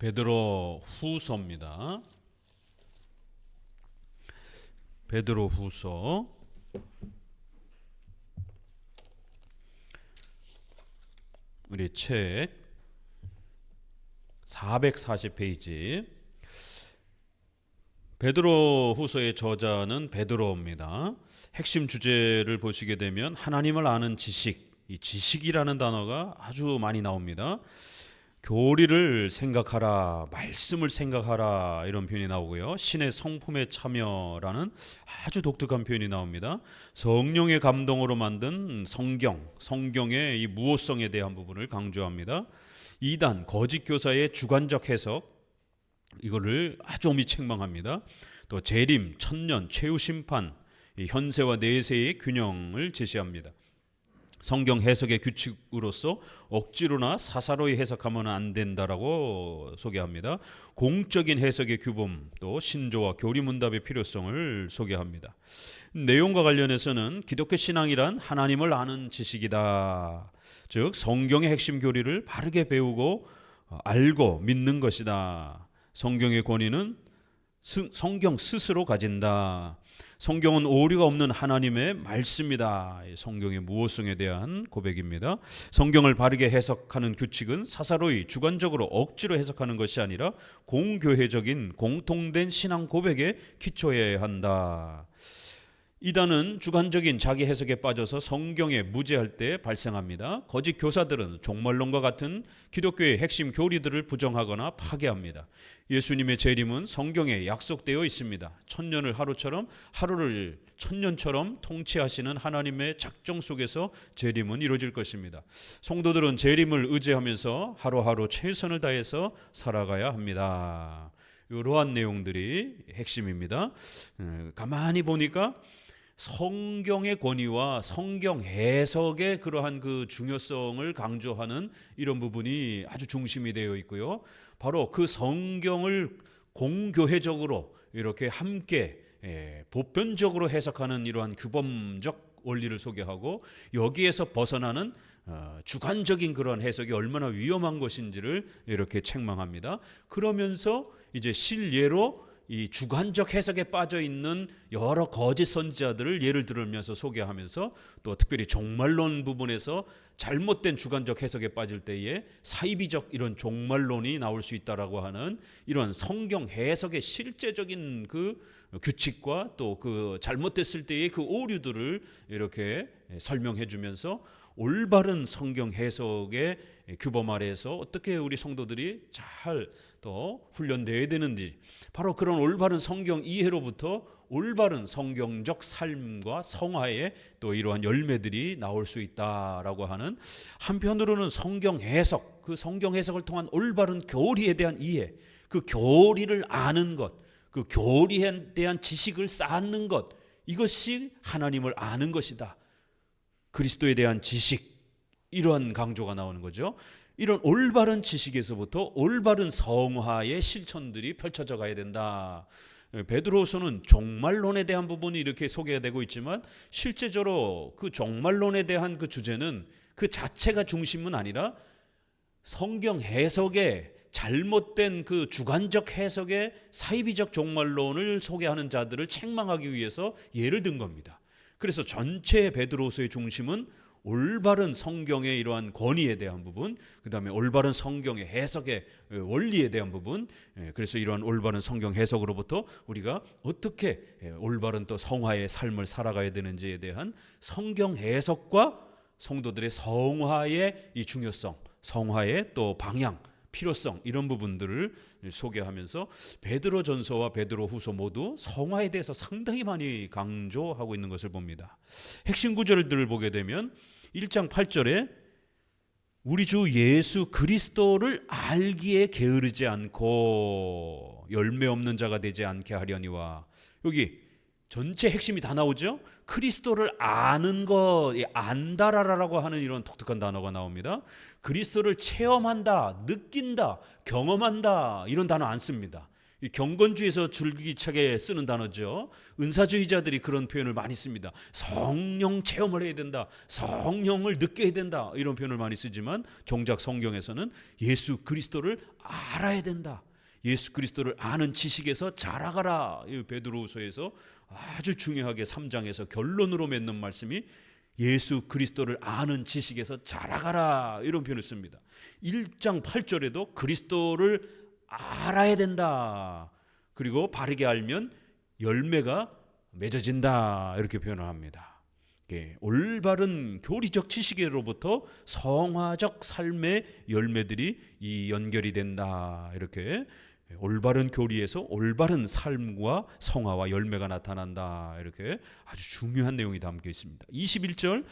베드로 후서입니다. 베드로 후서 우리 책 440페이지. 베드로 후서의 저자는 베드로입니다. 핵심 주제를 보시게 되면 하나님을 아는 지식, 이 지식이라는 단어가 아주 많이 나옵니다. 교리를 생각하라, 말씀을 생각하라, 이런 표현이 나오고요. 신의 성품에 참여라는 아주 독특한 표현이 나옵니다. 성령의 감동으로 만든 성경의 이 무호성에 대한 부분을 강조합니다. 이단, 거짓 교사의 주관적 해석, 이거를 아주 엄히 책망합니다. 또 재림, 천년, 최후 심판, 이 현세와 내세의 균형을 제시합니다. 성경 해석의 규칙으로서 억지로나 사사로이 해석하면 안 된다라고 소개합니다. 공적인 해석의 규범, 또 신조와 교리문답의 필요성을 소개합니다. 내용과 관련해서는 기독교 신앙이란 하나님을 아는 지식이다. 즉 성경의 핵심 교리를 바르게 배우고 알고 믿는 것이다. 성경의 권위는 성경 스스로 가진다. 성경은 오류가 없는 하나님의 말씀이다. 성경의 무호성에 대한 고백입니다. 성경을 바르게 해석하는 규칙은 사사로이 주관적으로 억지로 해석하는 것이 아니라 공교회적인 공통된 신앙 고백에 기초해야 한다. 이단은 주관적인 자기 해석에 빠져서 성경에 무죄할 때 발생합니다. 거짓 교사들은 종말론과 같은 기독교의 핵심 교리들을 부정하거나 파괴합니다. 예수님의 재림은 성경에 약속되어 있습니다. 천년을 하루처럼, 하루를 천년처럼 통치하시는 하나님의 작정 속에서 재림은 이루어질 것입니다. 성도들은 재림을 의지하면서 하루하루 최선을 다해서 살아가야 합니다. 이러한 내용들이 핵심입니다. 가만히 보니까 성경의 권위와 성경 해석의 그러한 그 중요성을 강조하는 이런 부분이 아주 중심이 되어 있고요. 바로 그 성경을 공교회적으로 이렇게 함께 보편적으로 해석하는 이러한 규범적 원리를 소개하고, 여기에서 벗어나는 주관적인 그런 해석이 얼마나 위험한 것인지를 이렇게 책망합니다. 그러면서 이제 실예로 이 주관적 해석에 빠져 있는 여러 거짓 선지자들을 예를 들으면서 소개하면서, 또 특별히 종말론 부분에서 잘못된 주관적 해석에 빠질 때에 사이비적 이런 종말론이 나올 수 있다라고 하는 이런 성경 해석의 실제적인 그 규칙과 또 그 잘못됐을 때의 그 오류들을 이렇게 설명해 주면서 올바른 성경 해석의 규범 아래에서 어떻게 우리 성도들이 잘 또 훈련되어야 되는지, 바로 그런 올바른 성경 이해로부터 올바른 성경적 삶과 성화의 또 이러한 열매들이 나올 수 있다라고 하는, 한편으로는 성경 해석, 그 성경 해석을 통한 올바른 교리에 대한 이해, 그 교리를 아는 것, 그 교리에 대한 지식을 쌓는 것, 이것이 하나님을 아는 것이다. 그리스도에 대한 지식, 이러한 강조가 나오는 거죠. 이런 올바른 지식에서부터 올바른 성화의 실천들이 펼쳐져 가야 된다. 베드로서는 종말론에 대한 부분이 이렇게 소개되고 있지만, 실제적으로 그 종말론에 대한 그 주제는 그 자체가 중심은 아니라 성경 해석의 잘못된 그 주관적 해석의 사이비적 종말론을 소개하는 자들을 책망하기 위해서 예를 든 겁니다. 그래서 전체 베드로서의 중심은 올바른 성경의 이러한 권위에 대한 부분, 그 다음에 올바른 성경의 해석의 원리에 대한 부분, 그래서 이러한 올바른 성경 해석으로부터 우리가 어떻게 올바른 또 성화의 삶을 살아가야 되는지에 대한 성경 해석과 성도들의 성화의 이 중요성, 성화의 또 방향, 필요성, 이런 부분들을 소개하면서 베드로전서와 베드로후서 모두 성화에 대해서 상당히 많이 강조하고 있는 것을 봅니다. 핵심 구절들을 보게 되면 1장 8절에 우리 주 예수 그리스도를 알기에 게으르지 않고 열매 없는 자가 되지 않게 하려니와, 여기 전체 핵심이 다 나오죠. 그리스도를 아는 것, 안다라라고 하는 이런 독특한 단어가 나옵니다. 그리스도를 체험한다, 느낀다, 경험한다, 이런 단어 안 씁니다. 이 경건주의에서 줄기차게 쓰는 단어죠. 은사주의자들이 그런 표현을 많이 씁니다. 성령 체험을 해야 된다. 성령을 느껴야 된다. 이런 표현을 많이 쓰지만 정작 성경에서는 예수 그리스도를 알아야 된다. 예수 그리스도를 아는 지식에서 자라가라. 이 베드로후서에서 아주 중요하게 3장에서 결론으로 맺는 말씀이 예수 그리스도를 아는 지식에서 자라가라. 이런 표현을 씁니다. 1장 8절에도 그리스도를 알아야 된다. 그리고 바르게 알면 열매가 맺어진다. 이렇게 표현을 합니다. 올바른 교리적 지식으로부터 성화적 삶의 열매들이 이 연결이 된다. 이렇게 올바른 교리에서 올바른 삶과 성화와 열매가 나타난다. 이렇게 아주 중요한 내용이 담겨 있습니다. 21절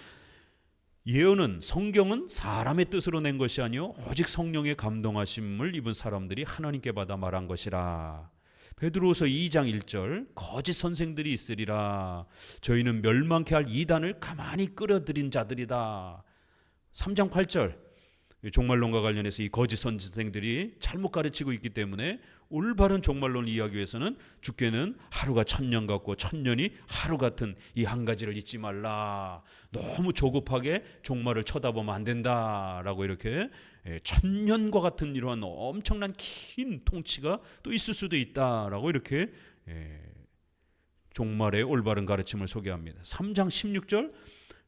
예언은 성경은 사람의 뜻으로 낸 것이 아니요 오직 성령의 감동하심을 입은 사람들이 하나님께 받아 말한 것이라. 베드로후서 2장 1절 거짓 선생들이 있으리라. 저희는 멸망케 할 이단을 가만히 끌어들인 자들이다. 3장 8절 종말론과 관련해서 이 거짓 선생들이 잘못 가르치고 있기 때문에 올바른 종말론을 이해하기 위해서는 주께는 하루가 1000년 같고 1000년이 하루 같은 이 한 가지를 잊지 말라. 너무 조급하게 종말을 쳐다보면 안 된다라고 이렇게 1000년과 같은 이러한 엄청난 긴 통치가 또 있을 수도 있다라고 이렇게 종말의 올바른 가르침을 소개합니다. 3장 16절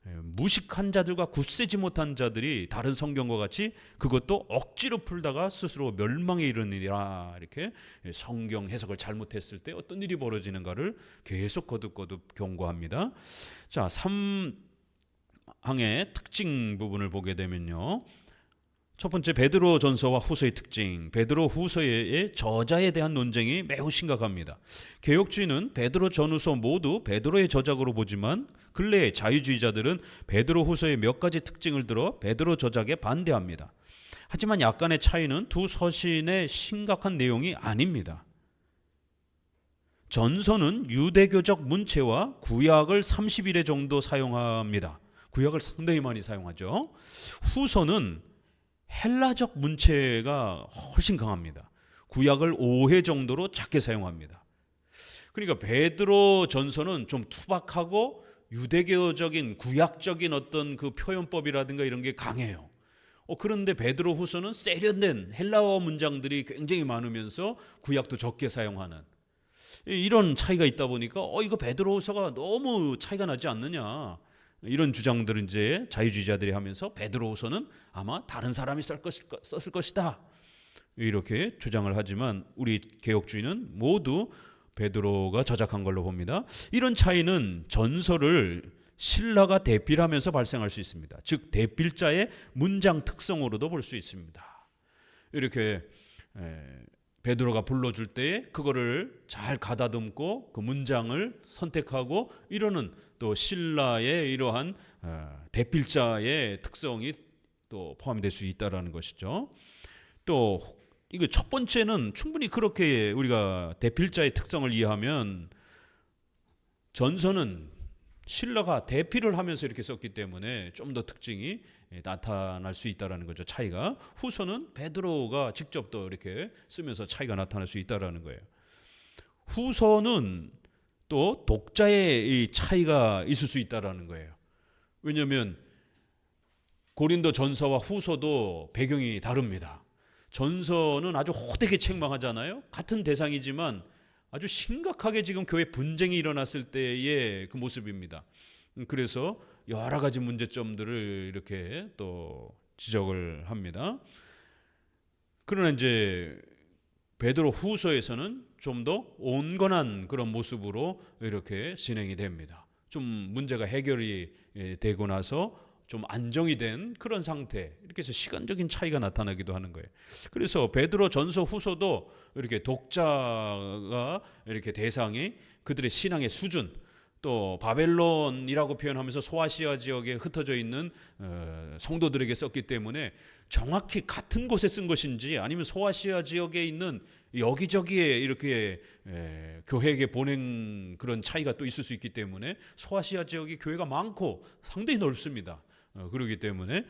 무식한 자들과 굳세지 못한 자들이 다른 성경과 같이 그것도 억지로 풀다가 스스로 멸망에 이르느니라. 이렇게 성경 해석을 잘못했을 때 어떤 일이 벌어지는가를 계속 거듭거듭 경고합니다. 자, 3항의 특징 부분을 보게 되면요, 첫 번째 베드로 전서와 후서의 특징. 베드로 후서의 저자에 대한 논쟁이 매우 심각합니다. 개혁주의는 베드로 전후서 모두 베드로의 저작으로 보지만 근래의 자유주의자들은 베드로 후서의 몇 가지 특징을 들어 베드로 저작에 반대합니다. 하지만 약간의 차이는 두 서신의 심각한 내용이 아닙니다. 전서는 유대교적 문체와 구약을 30일 정도 사용합니다. 구약을 상당히 많이 사용하죠. 후서는 헬라적 문체가 훨씬 강합니다. 구약을 5회 정도로 작게 사용합니다. 그러니까 베드로 전서는 좀 투박하고 유대교적인 구약적인 어떤 그 표현법이라든가 이런 게 강해요. 그런데 베드로 후서는 세련된 헬라어 문장들이 굉장히 많으면서 구약도 적게 사용하는 이런 차이가 있다 보니까 이거 베드로 후서가 너무 차이가 나지 않느냐. 이런 주장들은 이제 자유주의자들이 하면서 베드로후서는 아마 다른 사람이 썼을 것이다. 이렇게 주장을 하지만 우리 개혁주의는 모두 베드로가 저작한 걸로 봅니다. 이런 차이는 전서를 신라가 대필하면서 발생할 수 있습니다. 즉 대필자의 문장 특성으로도 볼 수 있습니다. 이렇게 베드로가 불러줄 때에 그거를 잘 가다듬고 그 문장을 선택하고 이러는 또 신라의 이러한 대필자의 특성이 또 포함될 수 있다라는 것이죠. 또 이거 첫 번째는 충분히 그렇게 우리가 대필자의 특성을 이해하면 전서는 신라가 대필을 하면서 이렇게 썼기 때문에 좀 더 특징이 나타날 수 있다라는 거죠. 차이가. 후서는 베드로가 직접 또 이렇게 쓰면서 차이가 나타날 수 있다라는 거예요. 후서는 또 독자의 이 차이가 있을 수 있다라는 거예요. 왜냐하면 고린도 전서와 후서도 배경이 다릅니다. 전서는 아주 호되게 책망하잖아요. 같은 대상이지만 아주 심각하게 지금 교회 분쟁이 일어났을 때의 그 모습입니다. 그래서 여러 가지 문제점들을 이렇게 또 지적을 합니다. 그러나 이제 베드로 후서에서는 좀 더 온건한 그런 모습으로 이렇게 진행이 됩니다. 좀 문제가 해결이 되고 나서 좀 안정이 된 그런 상태, 이렇게 해서 시간적인 차이가 나타나기도 하는 거예요. 그래서 베드로 전서 후서도 이렇게 독자가 이렇게 대상이 그들의 신앙의 수준, 또 바벨론이라고 표현하면서 소아시아 지역에 흩어져 있는 성도들에게 썼기 때문에 정확히 같은 곳에 쓴 것인지 아니면 소아시아 지역에 있는 여기저기에 이렇게 교회에게 보낸 그런 차이가 또 있을 수 있기 때문에 소아시아 지역이 교회가 많고 상당히 넓습니다. 그렇기 때문에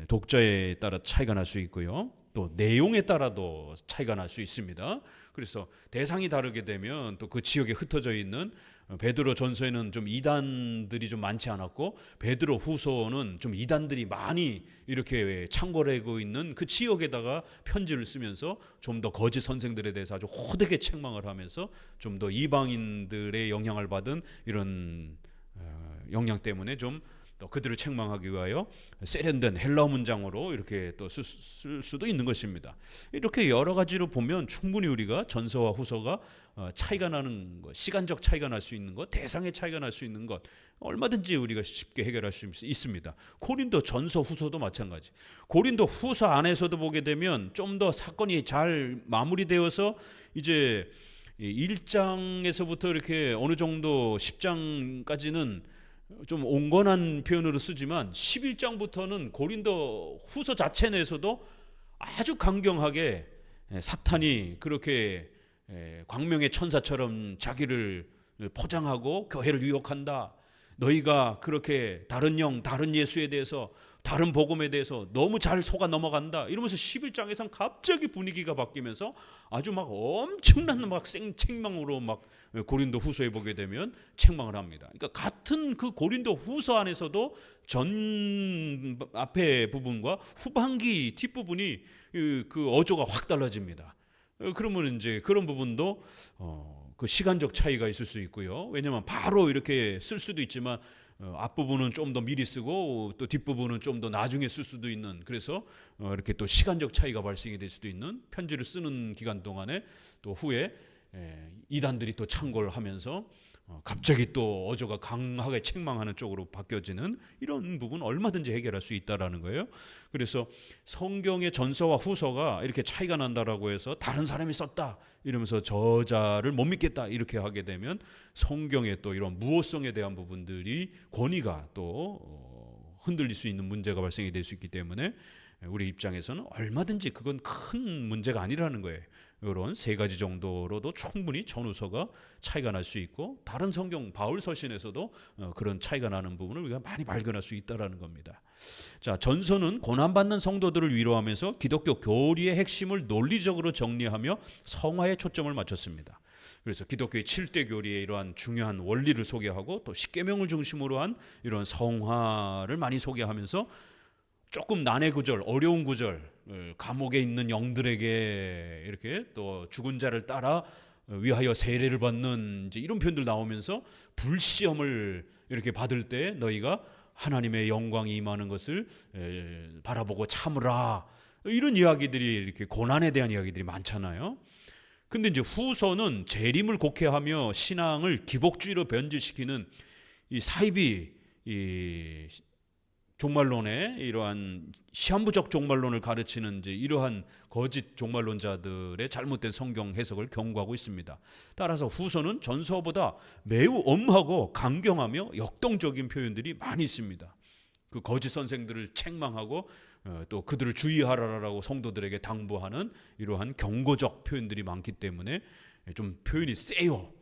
독자에 따라 차이가 날 수 있고요. 또 내용에 따라도 차이가 날 수 있습니다. 그래서 대상이 다르게 되면 또 그 지역에 흩어져 있는 베드로 전서에는 좀 이단들이 좀 많지 않았고 베드로 후서는 좀 이단들이 많이 이렇게 창궐하고 있는 그 지역에다가 편지를 쓰면서 좀 더 거짓 선생들에 대해서 아주 호되게 책망을 하면서 좀 더 이방인들의 영향을 받은 이런 영향 때문에 좀 또 그들을 책망하기 위하여 세련된 헬라어 문장으로 이렇게 또 쓸 수도 있는 것입니다. 이렇게 여러 가지로 보면 충분히 우리가 전서와 후서가 차이가 나는 것, 시간적 차이가 날 수 있는 것, 대상의 차이가 날 수 있는 것, 얼마든지 우리가 쉽게 해결할 수 있습니다. 고린도 전서 후서도 마찬가지. 고린도 후서 안에서도 보게 되면 좀 더 사건이 잘 마무리되어서 이제 1장에서부터 이렇게 어느 정도 10장까지는 좀 온건한 표현으로 쓰지만 11장부터는 고린도 후서 자체 내에서도 아주 강경하게 사탄이 그렇게 광명의 천사처럼 자기를 포장하고 교회를 유혹한다. 너희가 그렇게 다른 영, 다른 예수에 대해서, 다른 복음에 대해서 너무 잘 속아 넘어간다. 이러면서 11장에선 갑자기 분위기가 바뀌면서 아주 막 엄청난 막 책망으로 막 고린도 후서에 보게 되면 책망을 합니다. 그러니까 같은 그 고린도 후서 안에서도 전 앞에 부분과 후반기 뒷부분이 그 어조가 확 달라집니다. 그러면 이제 그런 부분도 그 시간적 차이가 있을 수 있고요. 왜냐하면 바로 이렇게 쓸 수도 있지만 앞부분은 좀 더 미리 쓰고 또 뒷부분은 좀 더 나중에 쓸 수도 있는, 그래서 이렇게 또 시간적 차이가 발생이 될 수도 있는, 편지를 쓰는 기간 동안에 또 후에 이단들이 또 창궐하면서 갑자기 또 어조가 강하게 책망하는 쪽으로 바뀌어지는 이런 부분 얼마든지 해결할 수 있다라는 거예요. 그래서 성경의 전서와 후서가 이렇게 차이가 난다라고 해서 다른 사람이 썼다 이러면서 저자를 못 믿겠다 이렇게 하게 되면 성경의 또 이런 무호성에 대한 부분들이 권위가 또 흔들릴 수 있는 문제가 발생이 될 수 있기 때문에 우리 입장에서는 얼마든지 그건 큰 문제가 아니라는 거예요. 이런 세 가지 정도로도 충분히 전후서가 차이가 날 수 있고 다른 성경 바울 서신에서도 그런 차이가 나는 부분을 우리가 많이 발견할 수 있다라는 겁니다. 자, 전서는 고난받는 성도들을 위로하면서 기독교 교리의 핵심을 논리적으로 정리하며 성화에 초점을 맞췄습니다. 그래서 기독교의 7대 교리의 이러한 중요한 원리를 소개하고 또 십계명을 중심으로 한 이런 성화를 많이 소개하면서 조금 난해 구절, 어려운 구절, 감옥에 있는 영들에게 이렇게 또 죽은 자를 따라 위하여 세례를 받는 이제 이런 표현들 나오면서 불시험을 이렇게 받을 때 너희가 하나님의 영광이 임하는 것을 바라보고 참으라, 이런 이야기들이 이렇게 고난에 대한 이야기들이 많잖아요. 근데 이제 후서는 재림을 곡해하며 신앙을 기복주의로 변질시키는 이 사이비 이 종말론의 이러한 시한부적 종말론을 가르치는 이제 이러한 거짓 종말론자들의 잘못된 성경 해석을 경고하고 있습니다. 따라서 후서는 전서보다 매우 엄하고 강경하며 역동적인 표현들이 많이 있습니다. 그 거짓 선생들을 책망하고 또 그들을 주의하라라고 성도들에게 당부하는 이러한 경고적 표현들이 많기 때문에 좀 표현이 세요.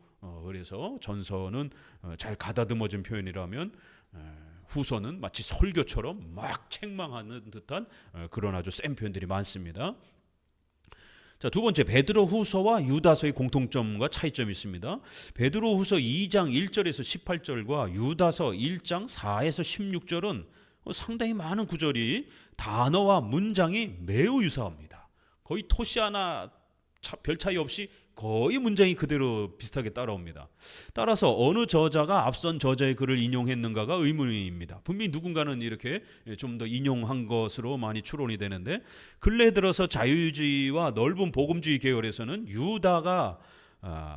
그래서 전서는 잘 가다듬어진 표현이라면 후서는 마치 설교처럼 막 책망하는 듯한 그런 아주 센 표현들이 많습니다. 자, 두 번째, 베드로 후서와 유다서의 공통점과 차이점이 있습니다. 베드로 후서 2장 1절에서 18절과 유다서 1장 4에서 16절은 상당히 많은 구절이 단어와 문장이 매우 유사합니다. 거의 토시 하나 별 차이 없이 거의 문장이 그대로 비슷하게 따라옵니다. 따라서 어느 저자가 앞선 저자의 글을 인용했는가가 의문입니다. 분명히 누군가는 이렇게 좀 더 인용한 것으로 많이 추론이 되는데, 근래 들어서 자유주의와 넓은 복음주의 계열에서는 유다가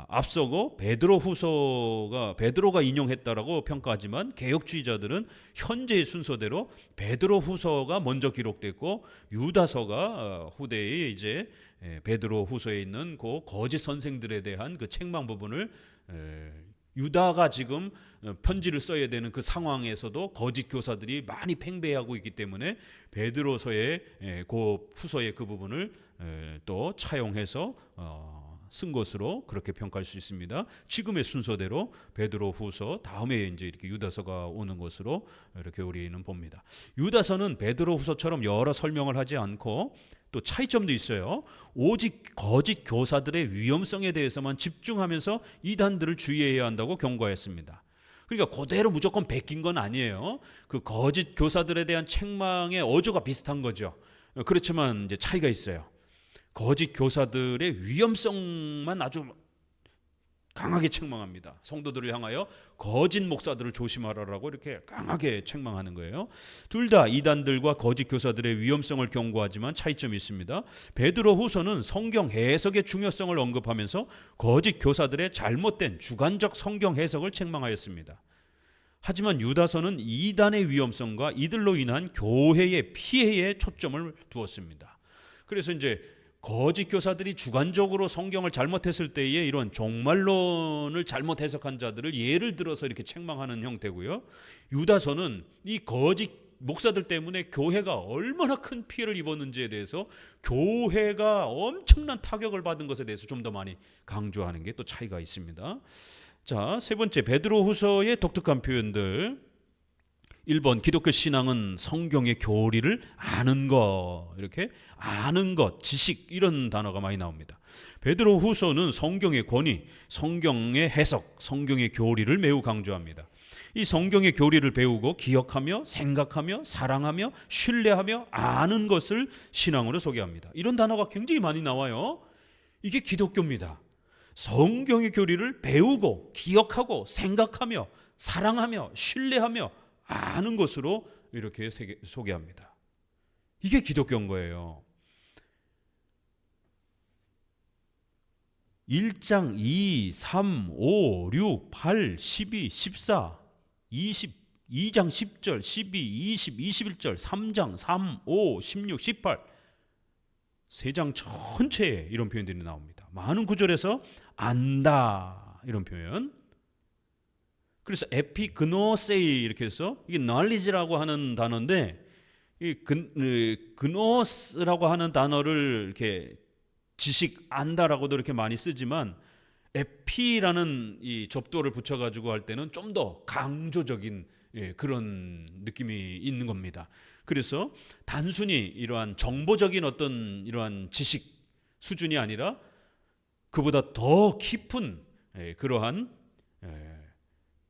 앞서고 베드로가 인용했다라고 평가하지만 개혁주의자들은 현재의 순서대로 베드로 후서가 먼저 기록됐고 유다서가 후대에 이제 베드로 후서에 있는 그 거짓 선생들에 대한 그 책망 부분을 유다가 지금 편지를 써야 되는 그 상황에서도 거짓 교사들이 많이 팽배하고 있기 때문에 베드로서의 그 후서의 그 부분을 또 차용해서 쓴 것으로 그렇게 평가할 수 있습니다. 지금의 순서대로 베드로 후서 다음에 이제 이렇게 유다서가 오는 것으로 이렇게 우리는 봅니다. 유다서는 베드로 후서처럼 여러 설명을 하지 않고 또 차이점도 있어요. 오직 거짓 교사들의 위험성에 대해서만 집중하면서 이단들을 주의해야 한다고 경고했습니다. 그러니까 그대로 무조건 베낀 건 아니에요. 그 거짓 교사들에 대한 책망의 어조가 비슷한 거죠. 그렇지만 이제 차이가 있어요. 거짓 교사들의 위험성만 아주 강하게 책망합니다. 성도들을 향하여 거짓 목사들을 조심하라라고 이렇게 강하게 책망하는 거예요. 둘 다 이단들과 거짓 교사들의 위험성을 경고하지만 차이점이 있습니다. 베드로후서는 성경 해석의 중요성을 언급하면서 거짓 교사들의 잘못된 주관적 성경 해석을 책망하였습니다. 하지만 유다서는 이단의 위험성과 이들로 인한 교회의 피해에 초점을 두었습니다. 그래서 이제 거짓 교사들이 주관적으로 성경을 잘못했을 때에 이런 종말론을 잘못 해석한 자들을 예를 들어서 이렇게 책망하는 형태고요. 유다서는 이 거짓 목사들 때문에 교회가 얼마나 큰 피해를 입었는지에 대해서 교회가 엄청난 타격을 받은 것에 대해서 좀 더 많이 강조하는 게 또 차이가 있습니다. 자, 세 번째, 베드로후서의 독특한 표현들. 1번, 기독교 신앙은 성경의 교리를 아는 것, 이렇게 아는 것, 지식, 이런 단어가 많이 나옵니다. 베드로후서는 성경의 권위, 성경의 해석, 성경의 교리를 매우 강조합니다. 이 성경의 교리를 배우고 기억하며 생각하며 사랑하며 신뢰하며 아는 것을 신앙으로 소개합니다. 이런 단어가 굉장히 많이 나와요. 이게 기독교입니다. 성경의 교리를 배우고 기억하고 생각하며 사랑하며 신뢰하며 아는 것으로 이렇게 소개합니다. 이게 기독교인 거예요. 1장 2, 3, 5, 6, 8, 12, 14, 20, 2장 10절, 12, 20, 21절, 3장 3, 5, 16, 18 3장 전체에 이런 표현들이 나옵니다. 많은 구절에서 안다 이런 표현. 그래서 에피그노세이 이렇게 해서 이게 knowledge라고 하는 단어인데 이 그노스라고 하는 단어를 이렇게 지식 안다라고도 이렇게 많이 쓰지만 에피라는 이 접두어를 붙여가지고 할 때는 좀 더 강조적인 그런 느낌이 있는 겁니다. 그래서 단순히 이러한 정보적인 어떤 이러한 지식 수준이 아니라 그보다 더 깊은 그러한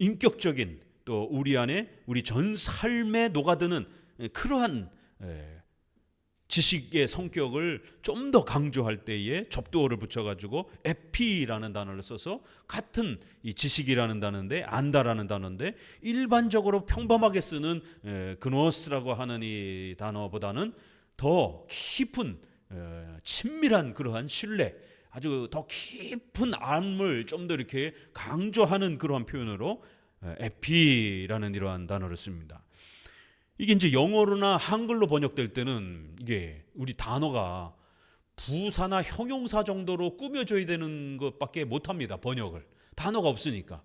인격적인 또 우리 안에 우리 전 삶에 녹아드는 그러한 지식의 성격을 좀 더 강조할 때에 접두어를 붙여가지고 에피라는 단어를 써서 같은 이 지식이라는 단어인데 안다라는 단어인데 일반적으로 평범하게 쓰는 그노스라고 하는 이 단어보다는 더 깊은 친밀한 그러한 신뢰 아주 더 깊은 암을 좀 더 이렇게 강조하는 그러한 표현으로 에피라는 이러한 단어를 씁니다. 이게 이제 영어로나 한글로 번역될 때는 이게 우리 단어가 부사나 형용사 정도로 꾸며줘야 되는 것밖에 못합니다. 번역을. 단어가 없으니까.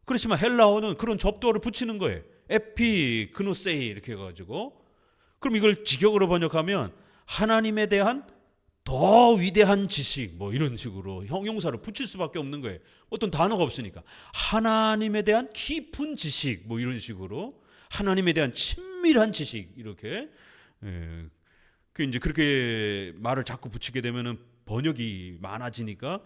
그렇지만 헬라어는 그런 접두어를 붙이는 거예요. 에피, 그노세이 이렇게 해가지고 그럼 이걸 직역으로 번역하면 하나님에 대한 더 위대한 지식 뭐 이런 식으로 형용사를 붙일 수밖에 없는 거예요. 어떤 단어가 없으니까 하나님에 대한 깊은 지식 뭐 이런 식으로 하나님에 대한 친밀한 지식 이렇게 그 이제 그렇게 말을 자꾸 붙이게 되면은 번역이 많아지니까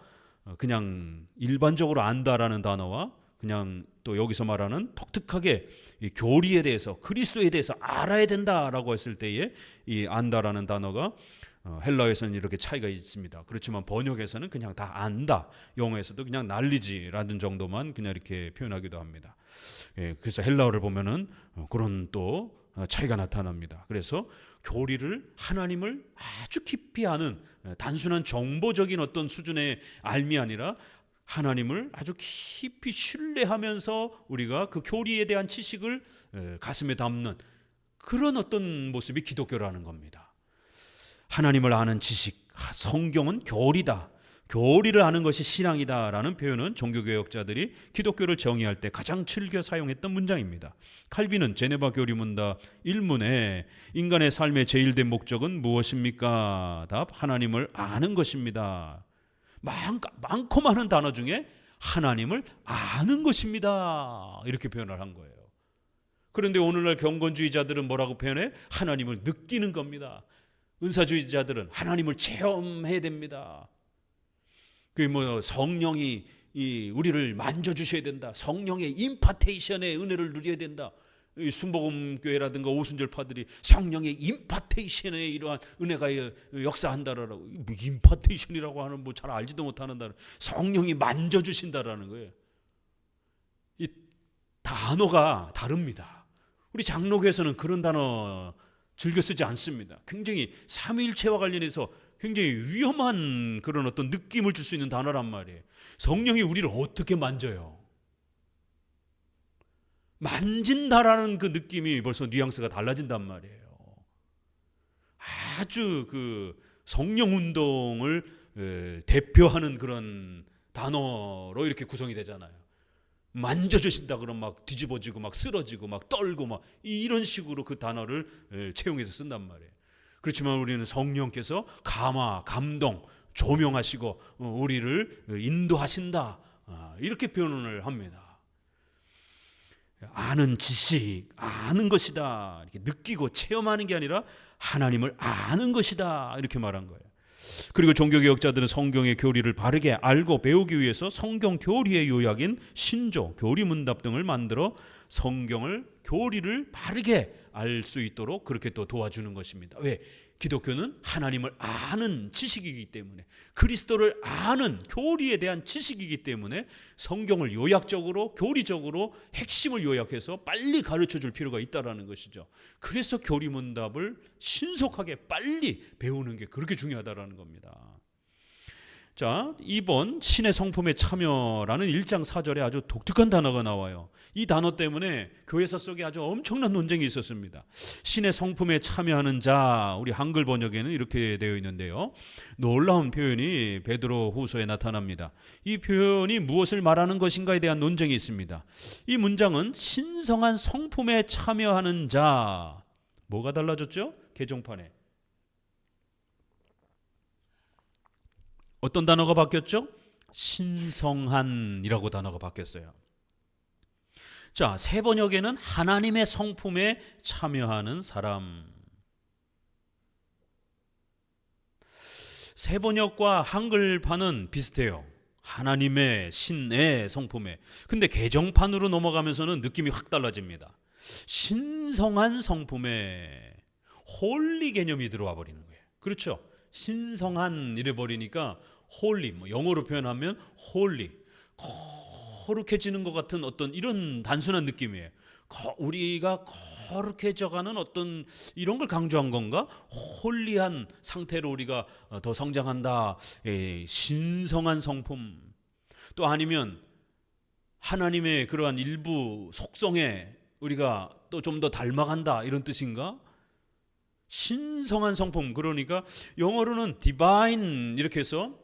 그냥 일반적으로 안다라는 단어와 그냥 또 여기서 말하는 독특하게 이 교리에 대해서 그리스도에 대해서 알아야 된다라고 했을 때에 이 안다라는 단어가 헬라어에서는 이렇게 차이가 있습니다. 그렇지만 번역에서는 그냥 다 안다. 영어에서도 그냥 날리지라는 정도만 그냥 이렇게 표현하기도 합니다. 그래서 헬라어를 보면은 그런 또 차이가 나타납니다. 그래서 교리를 하나님을 아주 깊이 아는 단순한 정보적인 어떤 수준의 알미 아니라 하나님을 아주 깊이 신뢰하면서 우리가 그 교리에 대한 지식을 가슴에 담는 그런 어떤 모습이 기독교라는 겁니다. 하나님을 아는 지식, 성경은 교리다. 교리를 아는 것이 신앙이다라는 표현은 종교개혁자들이 기독교를 정의할 때 가장 즐겨 사용했던 문장입니다. 칼빈은 제네바 교리문답 1문에 인간의 삶의 제일된 목적은 무엇입니까? 답, 하나님을 아는 것입니다. 많고 많은 단어 중에 하나님을 아는 것입니다. 이렇게 표현을 한 거예요. 그런데 오늘날 경건주의자들은 뭐라고 표현해? 하나님을 느끼는 겁니다. 은사주의자들은 하나님을 체험해야 됩니다. 그 성령이 우리를 만져주셔야 된다. 성령의 임파테이션의 은혜를 누려야 된다. 이 순복음교회라든가 오순절파들이 성령의 임파테이션의 이러한 은혜가 역사한다라고, 뭐 임파테이션이라고 하는 잘 알지도 못하는 단어, 성령이 만져주신다라는 거예요. 이 단어가 다릅니다. 우리 장로교에서는 그런 단어 즐겨 쓰지 않습니다. 굉장히 삼위일체와 관련해서 굉장히 위험한 그런 어떤 느낌을 줄 수 있는 단어란 말이에요. 성령이 우리를 어떻게 만져요? 만진다라는 그 느낌이 벌써 뉘앙스가 달라진단 말이에요. 아주 그 성령 운동을 대표하는 그런 단어로 이렇게 구성이 되잖아요. 만져주신다 그러면 막 뒤집어지고 막 쓰러지고 막 떨고 막 이런 식으로 그 단어를 채용해서 쓴단 말이에요. 그렇지만 우리는 성령께서 감화, 감동, 조명하시고 우리를 인도하신다, 이렇게 표현을 합니다. 아는 지식, 아는 것이다, 이렇게 느끼고 체험하는 게 아니라 하나님을 아는 것이다, 이렇게 말한 거예요. 그리고 종교개혁자들은 성경의 교리를 바르게 알고 배우기 위해서 성경 교리의 요약인 신조, 교리문답 등을 만들어 성경을, 교리를 바르게 알 수 있도록 그렇게 또 도와주는 것입니다. 왜? 기독교는 하나님을 아는 지식이기 때문에, 그리스도를 아는 교리에 대한 지식이기 때문에 성경을 요약적으로, 교리적으로 핵심을 요약해서 빨리 가르쳐 줄 필요가 있다는 것이죠. 그래서 교리문답을 신속하게 빨리 배우는 게 그렇게 중요하다는 겁니다. 자, 2번 신의 성품에 참여라는 1장 4절에 아주 독특한 단어가 나와요. 이 단어 때문에 교회사 속에 아주 엄청난 논쟁이 있었습니다. 신의 성품에 참여하는 자, 우리 한글 번역에는 이렇게 되어 있는데요. 놀라운 표현이 베드로 후서에 나타납니다. 이 표현이 무엇을 말하는 것인가에 대한 논쟁이 있습니다. 이 문장은 신성한 성품에 참여하는 자, 뭐가 달라졌죠? 개정판에 어떤 단어가 바뀌었죠? 신성한이라고 단어가 바뀌었어요. 자, 새 번역에는 하나님의 성품에 참여하는 사람. 새 번역과 한글판은 비슷해요. 하나님의, 신의 성품에. 근데 개정판으로 넘어가면서는 느낌이 확 달라집니다. 신성한 성품에 홀리 개념이 들어와 버리는 거예요. 그렇죠? 신성한 이래 버리니까 홀리, 영어로 표현하면 홀리, 거룩해지는 것 같은 어떤 이런 단순한 느낌이에요. 우리가 거룩해져가는 어떤 이런 걸 강조한 건가? 홀리한 상태로 우리가 더 성장한다. 신성한 성품. 또 아니면 하나님의 그러한 일부 속성에 우리가 또 좀 더 닮아간다, 이런 뜻인가? 신성한 성품, 그러니까 영어로는 divine 이렇게 해서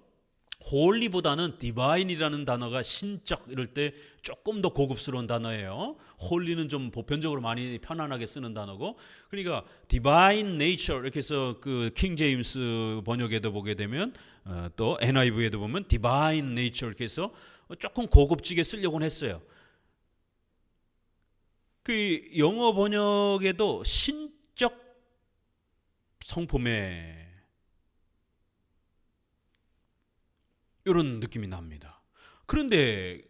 홀리보다는 디바인이라는 단어가 신적 이럴 때 조금 더 고급스러운 단어예요. 홀리는 좀 보편적으로 많이 편안하게 쓰는 단어고, 그러니까 divine nature 이렇게 해서 그 킹 제임스 번역에도 보게 되면 또 NIV에도 보면 divine nature 이렇게 해서 조금 고급지게 쓰려고는 했어요. 그 영어 번역에도 신적 성품에 이런 느낌이 납니다. 그런데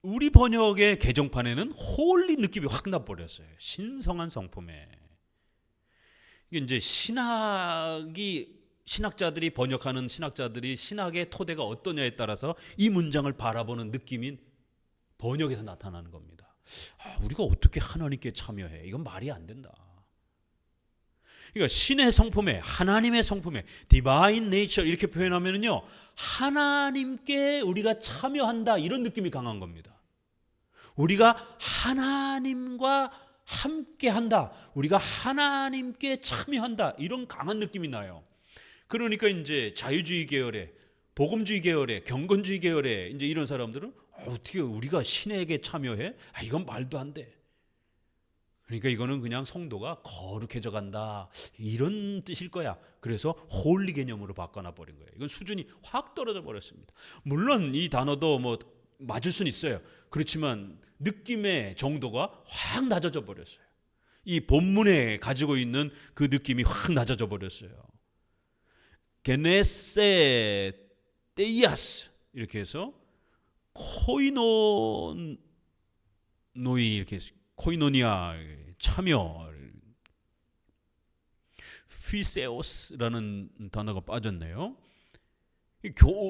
우리 번역의 개정판에는 홀리 느낌이 확 나버렸어요. 신성한 성품에. 이게 이제 신학자들이 번역하는 신학자들이 신학의 토대가 어떠냐에 따라서 이 문장을 바라보는 느낌인 번역에서 나타나는 겁니다. 우리가 어떻게 하나님께 참여해? 이건 말이 안 된다. 그러니까 신의 성품에, 하나님의 성품에, divine nature 이렇게 표현하면은요, 하나님께 우리가 참여한다, 이런 느낌이 강한 겁니다. 우리가 하나님과 함께한다, 우리가 하나님께 참여한다, 이런 강한 느낌이 나요. 그러니까 이제 자유주의 계열의, 복음주의 계열의, 경건주의 계열의 이제 이런 사람들은 어떻게 우리가 신에게 참여해? 이건 말도 안 돼. 그러니까 이거는 그냥 성도가 거룩해져 간다, 이런 뜻일 거야. 그래서 홀리 개념으로 바꿔놔 버린 거예요. 이건 수준이 확 떨어져 버렸습니다. 물론 이 단어도 맞을 수는 있어요. 그렇지만 느낌의 정도가 확 낮아져 버렸어요. 이 본문에 가지고 있는 그 느낌이 확 낮아져 버렸어요. 게네세 데이아스 이렇게 해서 코이노노이 이렇게 코이노니아 참여 피세오스라는 단어가 빠졌네요.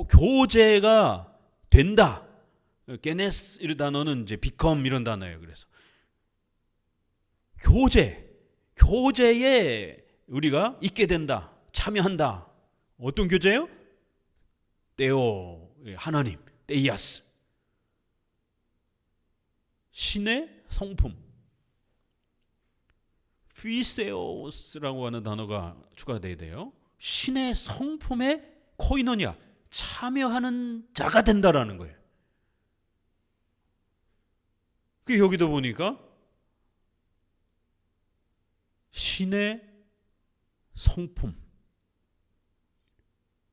교제가 된다. 게네스 이런 단어는 이제 become 이런 단어예요. 그래서 교제에 우리가 있게 된다. 참여한다. 어떤 교제요? 테오 하나님, 테이아스. 신의 성품. 피세오스라고 하는 단어가 추가돼야 돼요. 신의 성품에 코이노니아, 참여하는 자가 된다라는 거예요. 그 여기도 보니까 신의 성품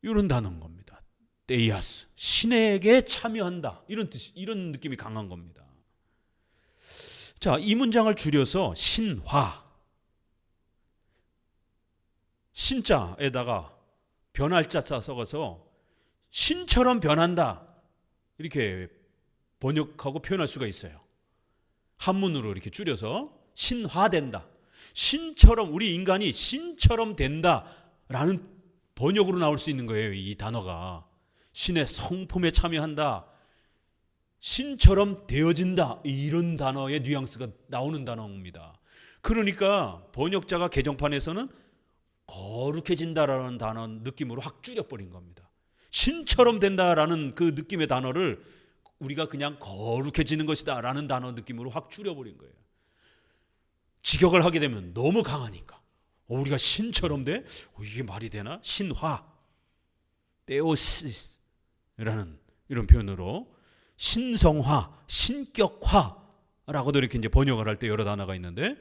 이런 단어인 겁니다. 데이아스, 신에게 참여한다 이런 뜻, 이런 느낌이 강한 겁니다. 자, 이 문장을 줄여서 신화, 신자에다가 변할 자 써서 신처럼 변한다 이렇게 번역하고 표현할 수가 있어요. 한문으로 이렇게 줄여서 신화된다. 신처럼, 우리 인간이 신처럼 된다라는 번역으로 나올 수 있는 거예요. 이 단어가 신의 성품에 참여한다, 신처럼 되어진다, 이런 단어의 뉘앙스가 나오는 단어입니다. 그러니까 번역자가 개정판에서는 거룩해진다라는 단어 느낌으로 확 줄여버린 겁니다. 신처럼 된다라는 그 느낌의 단어를 우리가 그냥 거룩해지는 것이다 라는 단어 느낌으로 확 줄여버린 거예요. 직역을 하게 되면 너무 강하니까 우리가 신처럼 돼? 이게 말이 되나? 신화, 테오시스라는 이런 표현으로 신성화, 신격화라고도 이렇게 이제 번역을 할 때 여러 단어가 있는데,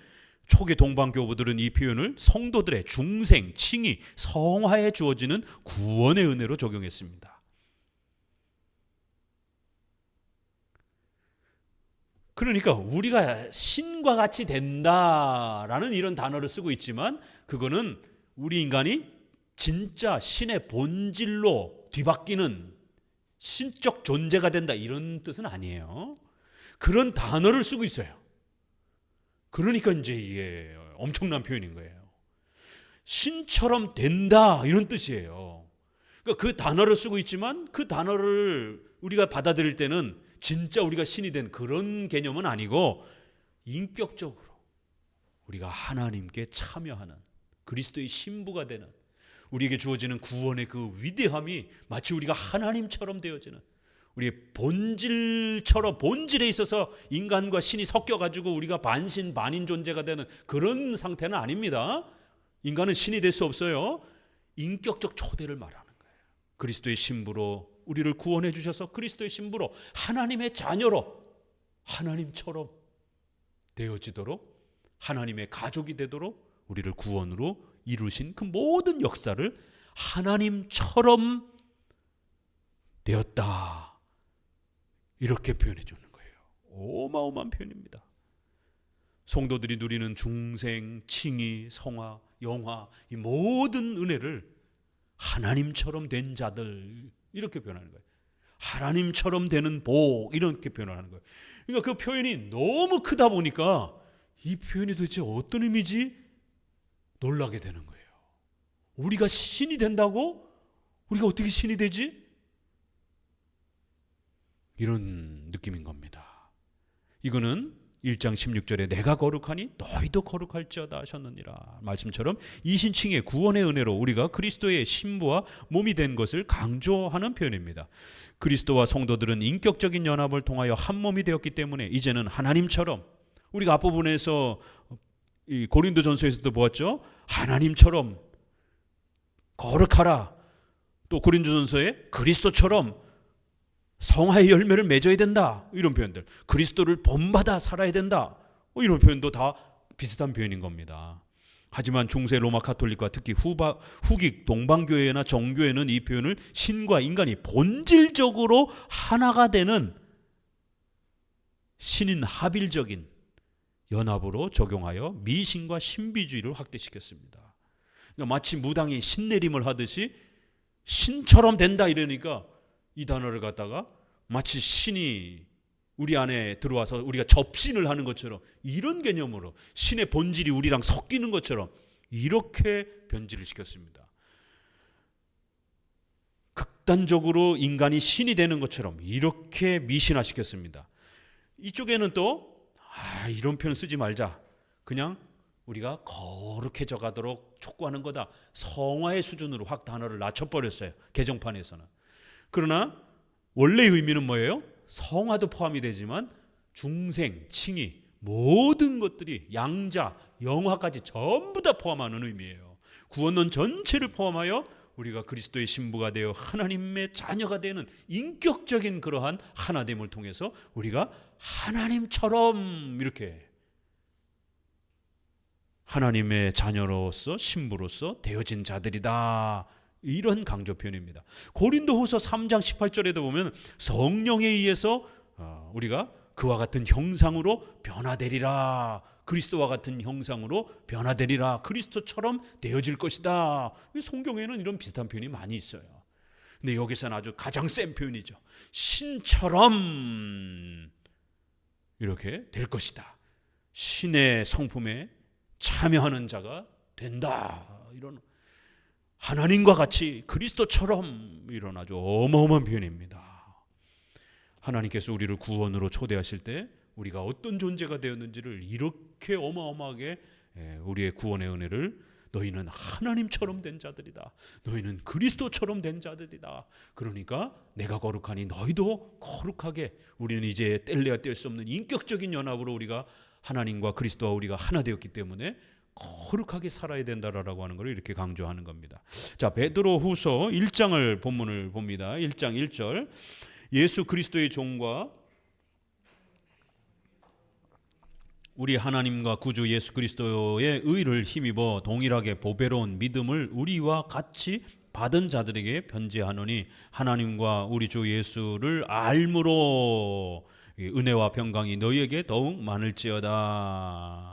초기 동방교부들은 이 표현을 성도들의 중생, 칭의, 성화에 주어지는 구원의 은혜로 적용했습니다. 그러니까 우리가 신과 같이 된다라는 이런 단어를 쓰고 있지만, 그거는 우리 인간이 진짜 신의 본질로 뒤바뀌는 신적 존재가 된다 이런 뜻은 아니에요. 그런 단어를 쓰고 있어요. 그러니까 이제 이게 엄청난 표현인 거예요. 신처럼 된다 이런 뜻이에요. 그러니까 그 단어를 쓰고 있지만 그 단어를 우리가 받아들일 때는 진짜 우리가 신이 된 그런 개념은 아니고, 인격적으로 우리가 하나님께 참여하는 그리스도의 신부가 되는, 우리에게 주어지는 구원의 그 위대함이 마치 우리가 하나님처럼 되어지는, 우리의 본질처럼, 본질에 있어서 인간과 신이 섞여가지고 우리가 반신 반인 존재가 되는 그런 상태는 아닙니다. 인간은 신이 될 수 없어요. 인격적 초대를 말하는 거예요. 그리스도의 신부로 우리를 구원해 주셔서 그리스도의 신부로 하나님의 자녀로 하나님처럼 되어지도록, 하나님의 가족이 되도록 우리를 구원으로 이루신 그 모든 역사를 하나님처럼 되었다 이렇게 표현해 주는 거예요. 어마어마한 표현입니다. 성도들이 누리는 중생, 칭의, 성화, 영화, 이 모든 은혜를 하나님처럼 된 자들 이렇게 표현하는 거예요. 하나님처럼 되는 복 이렇게 표현하는 거예요. 그러니까 그 표현이 너무 크다 보니까 이 표현이 도대체 어떤 의미지 놀라게 되는 거예요. 우리가 신이 된다고? 우리가 어떻게 신이 되지? 이런 느낌인 겁니다. 이거는 1장 16절에 내가 거룩하니 너희도 거룩할지어다 하셨느니라 말씀처럼 이신칭의 구원의 은혜로 우리가 그리스도의 신부와 몸이 된 것을 강조하는 표현입니다. 그리스도와 성도들은 인격적인 연합을 통하여 한 몸이 되었기 때문에 이제는 하나님처럼, 우리가 앞부분에서 이 고린도전서에서도 보았죠. 하나님처럼 거룩하라. 또 고린도전서에 그리스도처럼 성화의 열매를 맺어야 된다 이런 표현들, 그리스도를 본받아 살아야 된다 이런 표현도 다 비슷한 표현인 겁니다. 하지만 중세 로마 카톨릭과 특히 후기 동방교회나 정교회는 이 표현을 신과 인간이 본질적으로 하나가 되는 신인 합일적인 연합으로 적용하여 미신과 신비주의를 확대시켰습니다. 그러니까 마치 무당이 신내림을 하듯이 신처럼 된다 이러니까 이 단어를 갖다가 마치 신이 우리 안에 들어와서 우리가 접신을 하는 것처럼, 이런 개념으로 신의 본질이 우리랑 섞이는 것처럼 이렇게 변질을 시켰습니다. 극단적으로 인간이 신이 되는 것처럼 이렇게 미신화시켰습니다. 이쪽에는 또 이런 표현 쓰지 말자, 그냥 우리가 거룩해져 가도록 촉구하는 거다, 성화의 수준으로 확 단어를 낮춰버렸어요, 개정판에서는. 그러나 원래의 의미는 뭐예요? 성화도 포함이 되지만 중생, 칭의, 모든 것들이 양자, 영화까지 전부 다 포함하는 의미예요. 구원론 전체를 포함하여 우리가 그리스도의 신부가 되어 하나님의 자녀가 되는 인격적인 그러한 하나됨을 통해서 우리가 하나님처럼 이렇게 하나님의 자녀로서 신부로서 되어진 자들이다, 이런 강조 표현입니다. 고린도후서 3장 18절에도 보면 성령에 의해서 우리가 그와 같은 형상으로 변화되리라, 그리스도와 같은 형상으로 변화되리라, 그리스도처럼 되어질 것이다. 성경에는 이런 비슷한 표현이 많이 있어요. 근데 여기서는 아주 가장 센 표현이죠. 신처럼 이렇게 될 것이다, 신의 성품에 참여하는 자가 된다, 이런 하나님과 같이 그리스도처럼 이런 아주 어마어마한 표현입니다. 하나님께서 우리를 구원으로 초대하실 때 우리가 어떤 존재가 되었는지를 이렇게 어마어마하게 우리의 구원의 은혜를, 너희는 하나님처럼 된 자들이다, 너희는 그리스도처럼 된 자들이다, 그러니까 내가 거룩하니 너희도 거룩하게, 우리는 이제 뗄래야 뗄 수 없는 인격적인 연합으로 우리가 하나님과 그리스도와 우리가 하나 되었기 때문에 거룩하게 살아야 된다라고 하는 걸 이렇게 강조하는 겁니다. 자, 베드로후서 1장을 본문을 봅니다. 1장 1절. 예수 그리스도의 종과 우리 하나님과 구주 예수 그리스도의 의를 힘입어 동일하게 보배로운 믿음을 우리와 같이 받은 자들에게 편지하노니, 하나님과 우리 주 예수를 알므로 은혜와 평강이 너희에게 더욱 많을지어다.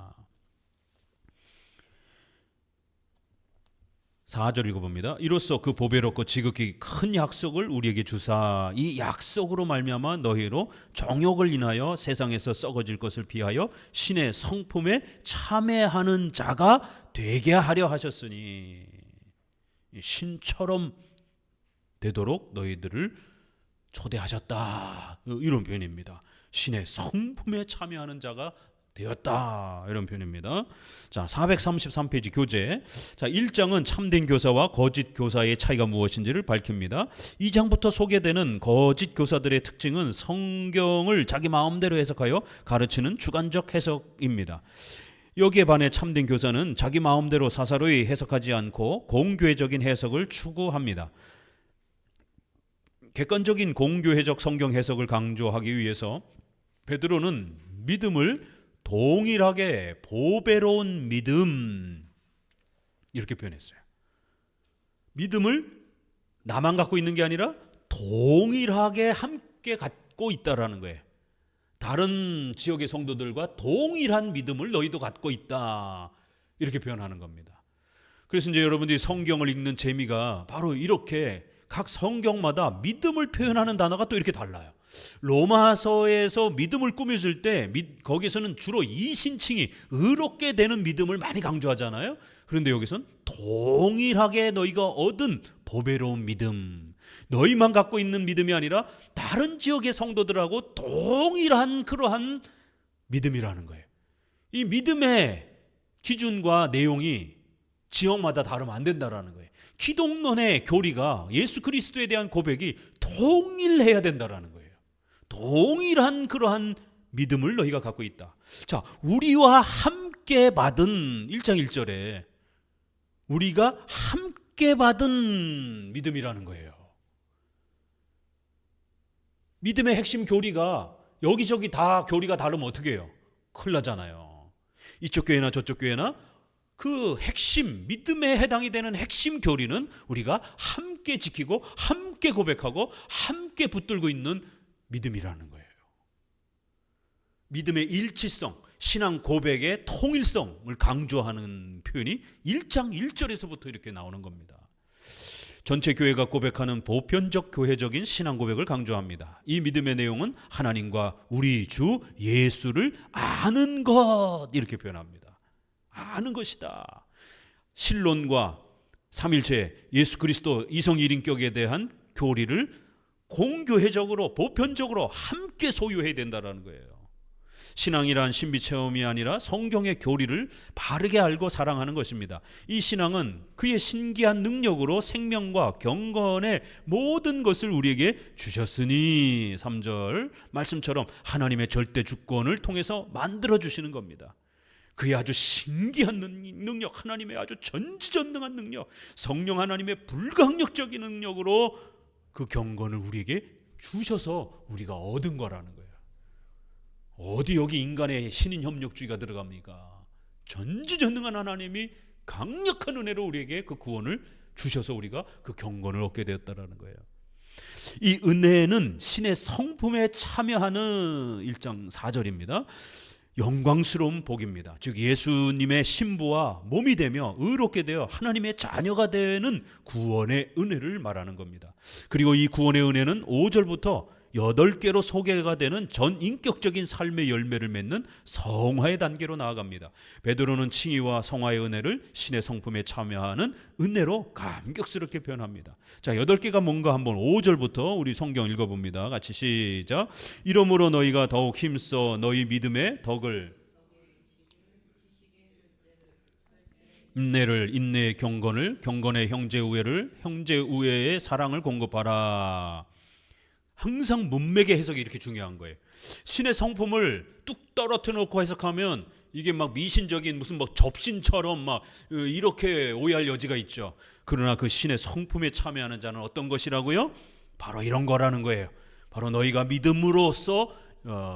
4절 읽어봅니다. 이로써 그 보배롭고 지극히 큰 약속을 우리에게 주사 이 약속으로 말미암아 너희로 정욕을 인하여 세상에서 썩어질 것을 피하여 신의 성품에 참여하는 자가 되게 하려 하셨으니, 신처럼 되도록 너희들을 초대하셨다, 이런 표현입니다. 신의 성품에 참여하는 자가 되었다, 이런 표현입니다. 자, 433페이지 교재. 자, 1장은 참된 교사와 거짓 교사의 차이가 무엇인지를 밝힙니다. 2장부터 소개되는 거짓 교사들의 특징은 성경을 자기 마음대로 해석하여 가르치는 주관적 해석입니다. 여기에 반해 참된 교사는 자기 마음대로 사사로이 해석하지 않고 공교회적인 해석을 추구합니다. 객관적인 공교회적 성경 해석을 강조하기 위해서 베드로는 믿음을 동일하게 보배로운 믿음, 이렇게 표현했어요. 믿음을 나만 갖고 있는 게 아니라 동일하게 함께 갖고 있다라는 거예요. 다른 지역의 성도들과 동일한 믿음을 너희도 갖고 있다, 이렇게 표현하는 겁니다. 그래서 이제 여러분들이 성경을 읽는 재미가 바로 이렇게 각 성경마다 믿음을 표현하는 단어가 또 이렇게 달라요. 로마서에서 믿음을 꾸며줄 때 거기서는 주로 이신칭이 의롭게 되는 믿음을 많이 강조하잖아요. 그런데 여기서는 동일하게 너희가 얻은 보배로운 믿음, 너희만 갖고 있는 믿음이 아니라 다른 지역의 성도들하고 동일한 그러한 믿음이라는 거예요. 이 믿음의 기준과 내용이 지역마다 다르면 안 된다라는 거예요. 기독론의 교리가, 예수 그리스도에 대한 고백이 동일해야 된다라는 거예요. 동일한 그러한 믿음을 너희가 갖고 있다. 자, 우리와 함께 받은 1장 1절에 우리가 함께 받은 믿음이라는 거예요. 믿음의 핵심 교리가 여기저기 다 교리가 다르면 어떻게 해요? 큰일 나잖아요. 이쪽 교회나 저쪽 교회나 그 핵심, 믿음에 해당이 되는 핵심 교리는 우리가 함께 지키고 함께 고백하고 함께 붙들고 있는 믿음이라는 거예요. 믿음의 일치성, 신앙 고백의 통일성을 강조하는 표현이 1장 1절에서부터 이렇게 나오는 겁니다. 전체 교회가 고백하는 보편적 교회적인 신앙 고백을 강조합니다. 이 믿음의 내용은 하나님과 우리 주 예수를 아는 것, 이렇게 표현합니다. 아는 것이다. 신론과 삼일체 예수 그리스도 이성 일인격에 대한 교리를 공교회적으로 보편적으로 함께 소유해야 된다는 거예요. 신앙이란 신비 체험이 아니라 성경의 교리를 바르게 알고 사랑하는 것입니다. 이 신앙은 그의 신기한 능력으로 생명과 경건의 모든 것을 우리에게 주셨으니, 3절 말씀처럼 하나님의 절대 주권을 통해서 만들어 주시는 겁니다. 그의 아주 신기한 능력, 하나님의 아주 전지전능한 능력, 성령 하나님의 불가항력적인 능력으로 그 경건을 우리에게 주셔서 우리가 얻은 거라는 거예요. 어디 여기 인간의 신인 협력주의가 들어갑니까? 전지전능한 하나님이 강력한 은혜로 우리에게 그 구원을 주셔서 우리가 그 경건을 얻게 되었다는 거예요. 이 은혜는 신의 성품에 참여하는 1장 4절입니다. 영광스러운 복입니다. 즉 예수님의 신부와 몸이 되며 의롭게 되어 하나님의 자녀가 되는 구원의 은혜를 말하는 겁니다. 그리고 이 구원의 은혜는 5절부터 8개로 소개가 되는 전인격적인 삶의 열매를 맺는 성화의 단계로 나아갑니다. 베드로는 칭의와 성화의 은혜를 신의 성품에 참여하는 은혜로 감격스럽게 표현합니다. 자, 8개가 뭔가 한번 5절부터 우리 성경 읽어봅니다. 같이 시작. 이러므로 너희가 더욱 힘써 너희 믿음의 덕을, 인내를, 인내의 경건을, 경건의 형제 우애를, 형제 우애의 사랑을 공급하라. 항상 문맥의 해석이 이렇게 중요한 거예요. 신의 성품을 뚝 떨어뜨려 놓고 해석하면 이게 막 미신적인 무슨 막 접신처럼 막 이렇게 오해할 여지가 있죠. 그러나 그 신의 성품에 참여하는 자는 어떤 것이라고요? 바로 이런 거라는 거예요. 바로 너희가 믿음으로써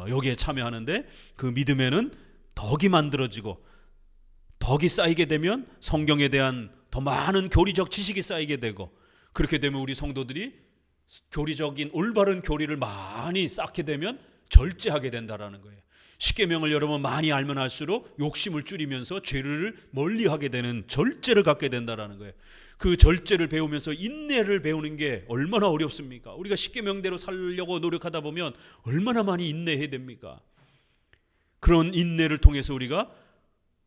여기에 참여하는데, 그 믿음에는 덕이 만들어지고, 덕이 쌓이게 되면 성경에 대한 더 많은 교리적 지식이 쌓이게 되고, 그렇게 되면 우리 성도들이 교리적인 올바른 교리를 많이 쌓게 되면 절제하게 된다라는 거예요. 십계명을 여러분 많이 알면 알수록 욕심을 줄이면서 죄를 멀리하게 되는 절제를 갖게 된다라는 거예요. 그 절제를 배우면서 인내를 배우는 게 얼마나 어렵습니까? 우리가 십계명대로 살려고 노력하다 보면 얼마나 많이 인내해야 됩니까? 그런 인내를 통해서 우리가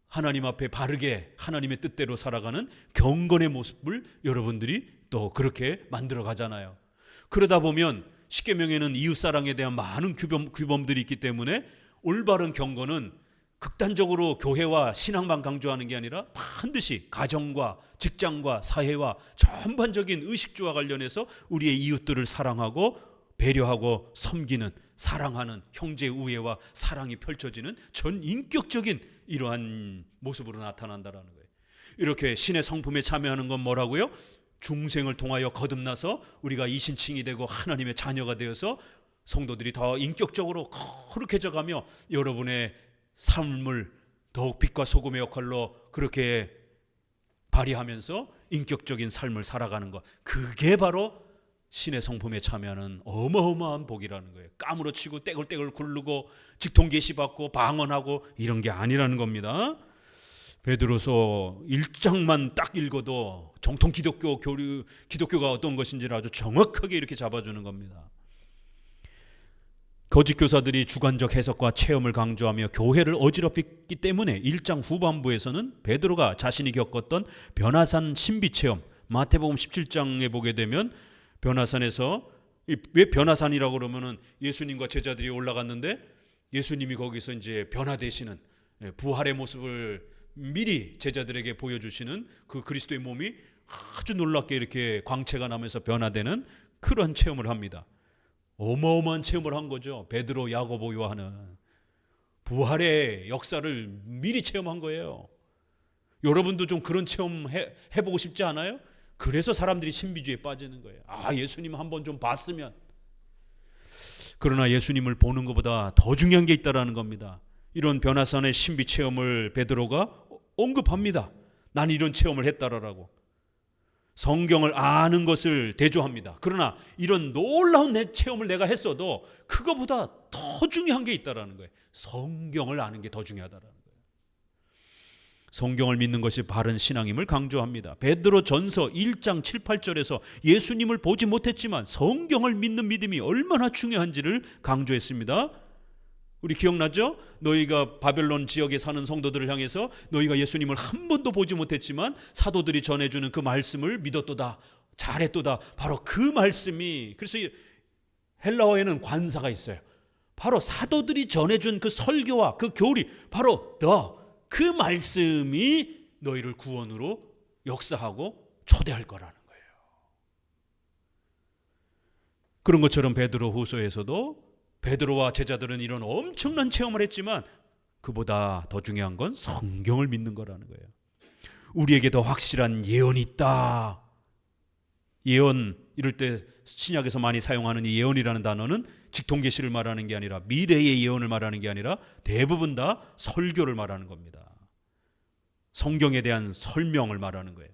하나님 앞에 바르게 하나님의 뜻대로 살아가는 경건의 모습을 여러분들이 또 그렇게 만들어 가잖아요. 그러다 보면 십계명에는 이웃사랑에 대한 많은 규범들이 있기 때문에 올바른 경건은 극단적으로 교회와 신앙만 강조하는 게 아니라 반드시 가정과 직장과 사회와 전반적인 의식주와 관련해서 우리의 이웃들을 사랑하고 배려하고 섬기는, 사랑하는 형제 우애와 사랑이 펼쳐지는 전인격적인 이러한 모습으로 나타난다는 거예요. 이렇게 신의 성품에 참여하는 건 뭐라고요? 중생을 통하여 거듭나서 우리가 이신칭이 되고 하나님의 자녀가 되어서 성도들이 더 인격적으로 거룩해져 가며 여러분의 삶을 더욱 빛과 소금의 역할로 그렇게 발휘하면서 인격적인 삶을 살아가는 것, 그게 바로 신의 성품에 참여하는 어마어마한 복이라는 거예요. 까무러치고 떼굴떼굴 굴르고 직통계시 받고 방언하고 이런 게 아니라는 겁니다. 베드로서 1장만 딱 읽어도 정통 기독교가 어떤 것인지를 아주 정확하게 이렇게 잡아주는 겁니다. 거짓 교사들이 주관적 해석과 체험을 강조하며 교회를 어지럽혔기 때문에 1장 후반부에서는 베드로가 자신이 겪었던 변화산 신비체험, 마태복음 17장에 보게 되면 변화산에서, 왜 변화산이라고 그러면은 예수님과 제자들이 올라갔는데 예수님이 거기서 이제 변화되시는 부활의 모습을 미리 제자들에게 보여주시는 그 그리스도의 몸이 아주 놀랍게 이렇게 광채가 나면서 변화되는 그런 체험을 합니다. 어마어마한 체험을 한 거죠. 베드로, 야고보, 요한은 부활의 역사를 미리 체험한 거예요. 여러분도 좀 그런 체험 해보고 싶지 않아요? 그래서 사람들이 신비주의에 빠지는 거예요. 아, 예수님 한번 좀 봤으면. 그러나 예수님을 보는 것보다 더 중요한 게 있다라는 겁니다. 이런 변화산의 신비 체험을 베드로가 언급합니다. 난 이런 체험을 했다라고. 성경을 아는 것을 대조합니다. 그러나 이런 놀라운 내 체험을 내가 했어도 그거보다 더 중요한 게 있다라는 거예요. 성경을 아는 게 더 중요하다라는 거예요. 성경을 믿는 것이 바른 신앙임을 강조합니다. 베드로 전서 1장 7, 8절에서 예수님을 보지 못했지만 성경을 믿는 믿음이 얼마나 중요한지를 강조했습니다. 우리 기억나죠? 너희가 바벨론 지역에 사는 성도들을 향해서 너희가 예수님을 한 번도 보지 못했지만 사도들이 전해주는 그 말씀을 믿었도다, 잘했도다. 바로 그 말씀이, 그래서 헬라어에는 관사가 있어요. 바로 사도들이 전해준 그 설교와 그 교리, 바로 그 말씀이 너희를 구원으로 역사하고 초대할 거라는 거예요. 그런 것처럼 베드로 후서에서도 베드로와 제자들은 이런 엄청난 체험을 했지만 그보다 더 중요한 건 성경을 믿는 거라는 거예요. 우리에게 더 확실한 예언이 있다. 예언, 이럴 때 신약에서 많이 사용하는 이 예언이라는 단어는 직통계시를 말하는 게 아니라 미래의 예언을 말하는 게 아니라 대부분 다 설교를 말하는 겁니다. 성경에 대한 설명을 말하는 거예요.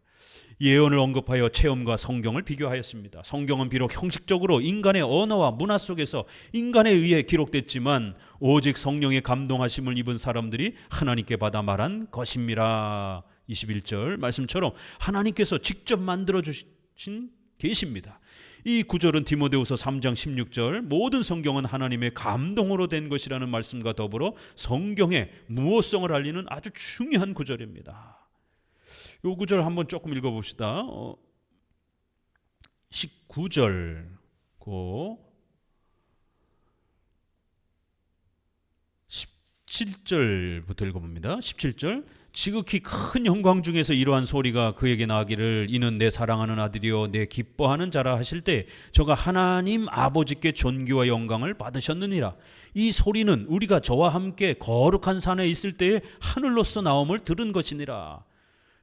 예언을 언급하여 체험과 성경을 비교하였습니다. 성경은 비록 형식적으로 인간의 언어와 문화 속에서 인간에 의해 기록됐지만 오직 성령의 감동하심을 입은 사람들이 하나님께 받아 말한 것입니다. 21절 말씀처럼 하나님께서 직접 만들어 주신 계시입니다. 이 구절은 디모데후서 3장 16절 모든 성경은 하나님의 감동으로 된 것이라는 말씀과 더불어 성경의 무호성을 알리는 아주 중요한 구절입니다. 이 구절 한번 조금 읽어봅시다. 19절 고 17절부터 읽어봅니다. 17절 지극히 큰 영광 중에서 이러한 소리가 그에게 나기를 이는 내 사랑하는 아들이요 내 기뻐하는 자라 하실 때 저가 하나님 아버지께 존귀와 영광을 받으셨느니라. 이 소리는 우리가 저와 함께 거룩한 산에 있을 때에 하늘로서 나옴을 들은 것이니라.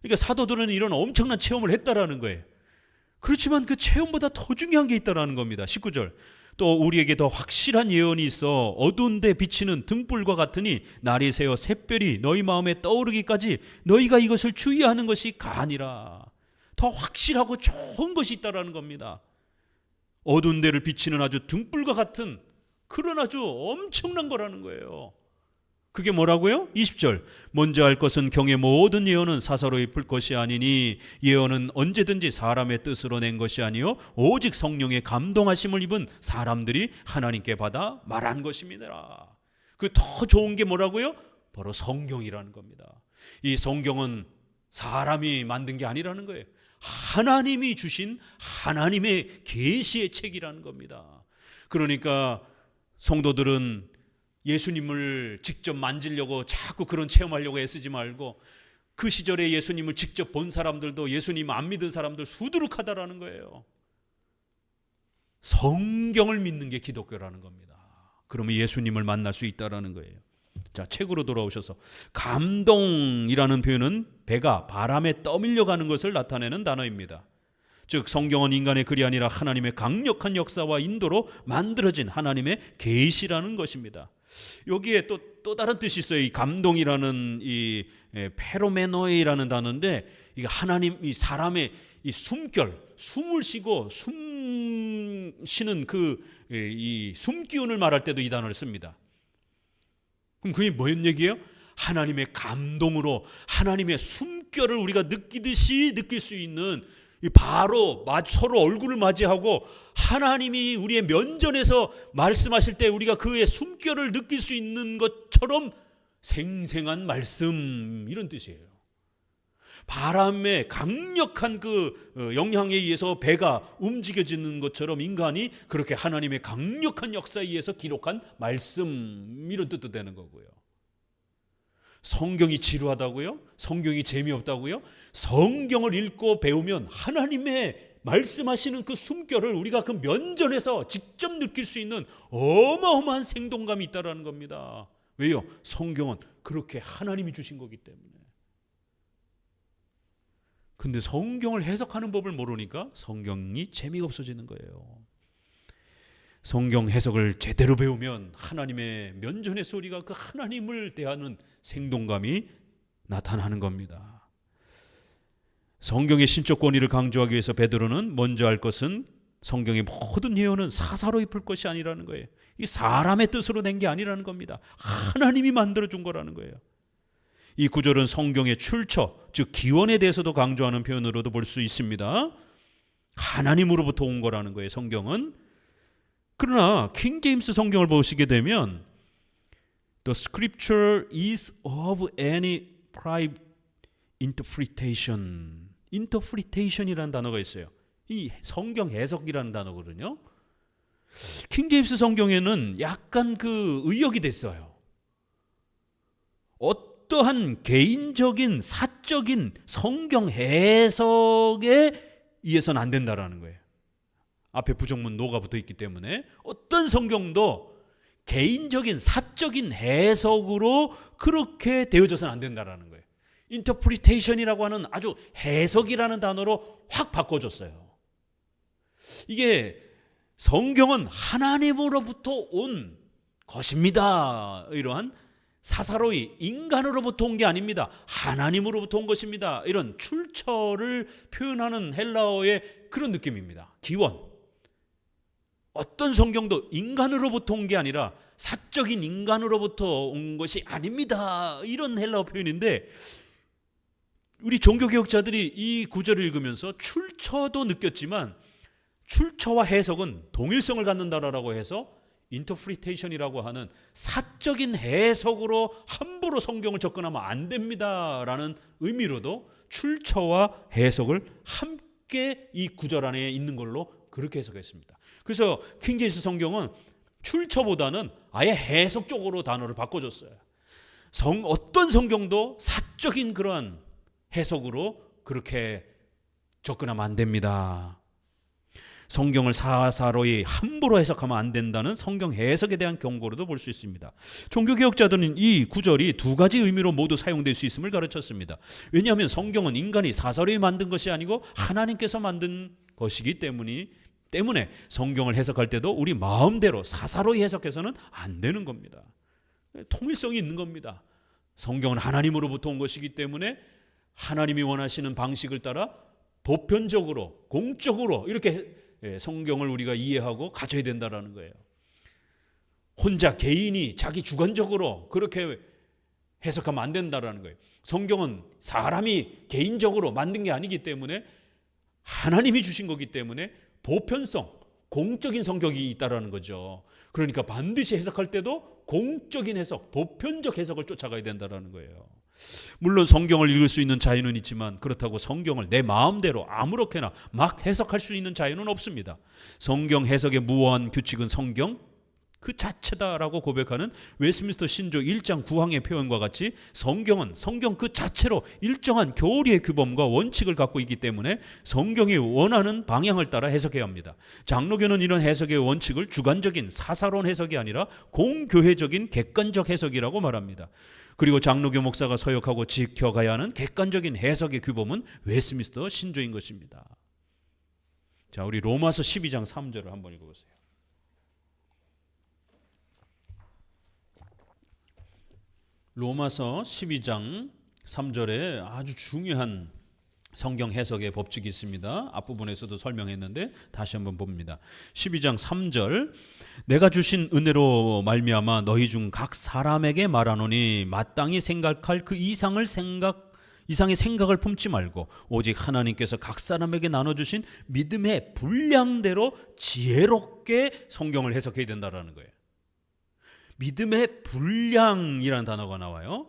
그러니까 사도들은 이런 엄청난 체험을 했다라는 거예요. 그렇지만 그 체험보다 더 중요한 게 있다라는 겁니다. 19절 또 우리에게 더 확실한 예언이 있어 어두운 데 비치는 등불과 같으니 날이 새어 샛별이 너희 마음에 떠오르기까지 너희가 이것을 주의하는 것이 가니라. 더 확실하고 좋은 것이 있다라는 겁니다. 어두운 데를 비치는 아주 등불과 같은 그런 아주 엄청난 거라는 거예요. 그게 뭐라고요? 20절 먼저 할 것은 경의 모든 예언은 사사로이 풀 것이 아니니 예언은 언제든지 사람의 뜻으로 낸 것이 아니요 오직 성령의 감동하심을 입은 사람들이 하나님께 받아 말한 것입니다. 그 더 좋은 게 뭐라고요? 바로 성경이라는 겁니다. 이 성경은 사람이 만든 게 아니라는 거예요. 하나님이 주신 하나님의 계시의 책이라는 겁니다. 그러니까 성도들은 예수님을 직접 만지려고 자꾸 그런 체험하려고 애쓰지 말고 그 시절에 예수님을 직접 본 사람들도 예수님 안 믿은 사람들 수두룩하다라는 거예요. 성경을 믿는 게 기독교라는 겁니다. 그러면 예수님을 만날 수 있다라는 거예요. 자, 책으로 돌아오셔서 감동이라는 표현은 배가 바람에 떠밀려 가는 것을 나타내는 단어입니다. 즉 성경은 인간의 글이 아니라 하나님의 강력한 역사와 인도로 만들어진 하나님의 계시라는 것입니다. 여기에 또 다른 뜻이 있어요. 이 감동이라는 이 페로메노이라는 단어인데 이게 하나님 이 사람의 이 숨결, 숨을 쉬고 숨 쉬는 이 숨기운을 말할 때도 이 단어를 씁니다. 그럼 그게 뭔 얘기예요? 하나님의 감동으로 하나님의 숨결을 우리가 느끼듯이 느낄 수 있는 바로 서로 얼굴을 맞이하고 하나님이 우리의 면전에서 말씀하실 때 우리가 그의 숨결을 느낄 수 있는 것처럼 생생한 말씀, 이런 뜻이에요. 바람의 강력한 그 영향에 의해서 배가 움직여지는 것처럼 인간이 그렇게 하나님의 강력한 역사에 의해서 기록한 말씀, 이런 뜻도 되는 거고요. 성경이 지루하다고요? 성경이 재미없다고요? 성경을 읽고 배우면 하나님의 말씀하시는 그 숨결을 우리가 그 면전에서 직접 느낄 수 있는 어마어마한 생동감이 있다는 겁니다. 왜요? 성경은 그렇게 하나님이 주신 거기 때문에. 근데 성경을 해석하는 법을 모르니까 성경이 재미가 없어지는 거예요. 성경 해석을 제대로 배우면 하나님의 면전에서 우리가 그 하나님을 대하는 생동감이 나타나는 겁니다. 성경의 신적 권위를 강조하기 위해서 베드로는 먼저 할 것은 성경의 모든 예언은 사사로이 풀 것이 아니라는 거예요. 이 사람의 뜻으로 낸 게 아니라는 겁니다. 하나님이 만들어준 거라는 거예요. 이 구절은 성경의 출처, 즉 기원에 대해서도 강조하는 표현으로도 볼 수 있습니다. 하나님으로부터 온 거라는 거예요, 성경은. 그러나 킹 제임스 성경을 보시게 되면 The scripture is of any private interpretation. interpretation이라는 단어가 있어요. 이 성경 해석이라는 단어거든요. 킹 제임스 성경에는 약간 그 의역이 됐어요. 어떠한 개인적인 사적인 성경 해석에 의해서는 안 된다라는 거예요. 앞에 부정문 노가 붙어 있기 때문에 어떤 성경도 개인적인 사적인 해석으로 그렇게 되어져서는 안 된다라는 거예요. 인터프리테이션이라고 하는 아주 해석이라는 단어로 확 바꿔줬어요. 이게 성경은 하나님으로부터 온 것입니다. 이러한 사사로이 인간으로부터 온 게 아닙니다. 하나님으로부터 온 것입니다. 이런 출처를 표현하는 헬라어의 그런 느낌입니다. 기원. 어떤 성경도 인간으로부터 온 게 아니라 사적인 인간으로부터 온 것이 아닙니다. 이런 헬라어 표현인데 우리 종교개혁자들이 이 구절을 읽으면서 출처도 느꼈지만 출처와 해석은 동일성을 갖는다라고 해서 인터프리테이션이라고 하는 사적인 해석으로 함부로 성경을 접근하면 안 됩니다라는 의미로도 출처와 해석을 함께 이 구절 안에 있는 걸로 그렇게 해석했습니다. 그래서 킹 제임스 성경은 출처보다는 아예 해석 쪽으로 단어를 바꿔줬어요. 어떤 성경도 사적인 그러한 해석으로 그렇게 접근하면 안 됩니다. 성경을 사사로이 함부로 해석하면 안 된다는 성경 해석에 대한 경고로도 볼 수 있습니다. 종교개혁자들은 이 구절이 두 가지 의미로 모두 사용될 수 있음을 가르쳤습니다. 왜냐하면 성경은 인간이 사사로이 만든 것이 아니고 하나님께서 만든 것이기 때문에 성경을 해석할 때도 우리 마음대로 사사로이 해석해서는 안 되는 겁니다. 통일성이 있는 겁니다. 성경은 하나님으로부터 온 것이기 때문에 하나님이 원하시는 방식을 따라 보편적으로 공적으로 이렇게 성경을 우리가 이해하고 가져야 된다라는 거예요. 혼자 개인이 자기 주관적으로 그렇게 해석하면 안 된다라는 거예요. 성경은 사람이 개인적으로 만든 게 아니기 때문에 하나님이 주신 거기 때문에 보편성, 공적인 성격이 있다라는 거죠. 그러니까 반드시 해석할 때도 공적인 해석, 보편적 해석을 쫓아가야 된다라는 거예요. 물론 성경을 읽을 수 있는 자유는 있지만 그렇다고 성경을 내 마음대로 아무렇게나 막 해석할 수 있는 자유는 없습니다. 성경 해석의 무한 규칙은 성경 그 자체다라고 고백하는 웨스트민스터 신조 1장 9항의 표현과 같이 성경은 성경 그 자체로 일정한 교리의 규범과 원칙을 갖고 있기 때문에 성경이 원하는 방향을 따라 해석해야 합니다. 장로교는 이런 해석의 원칙을 주관적인 사사로운 해석이 아니라 공교회적인 객관적 해석이라고 말합니다. 그리고 장로교 목사가 서역하고 지켜가야 하는 객관적인 해석의 규범은 웨스트민스터 신조인 것입니다. 자, 우리 로마서 12장 3절을 한번 읽어보세요. 로마서 12장 3절에 아주 중요한 성경 해석의 법칙이 있습니다. 앞부분에서도 설명했는데 다시 한번 봅니다. 12장 3절 내가 주신 은혜로 말미암아 너희 중 각 사람에게 말하노니 마땅히 생각할 그 이상의 생각을 품지 말고 오직 하나님께서 각 사람에게 나눠주신 믿음의 분량대로 지혜롭게 성경을 해석해야 된다는 거예요. 믿음의 분량이라는 단어가 나와요.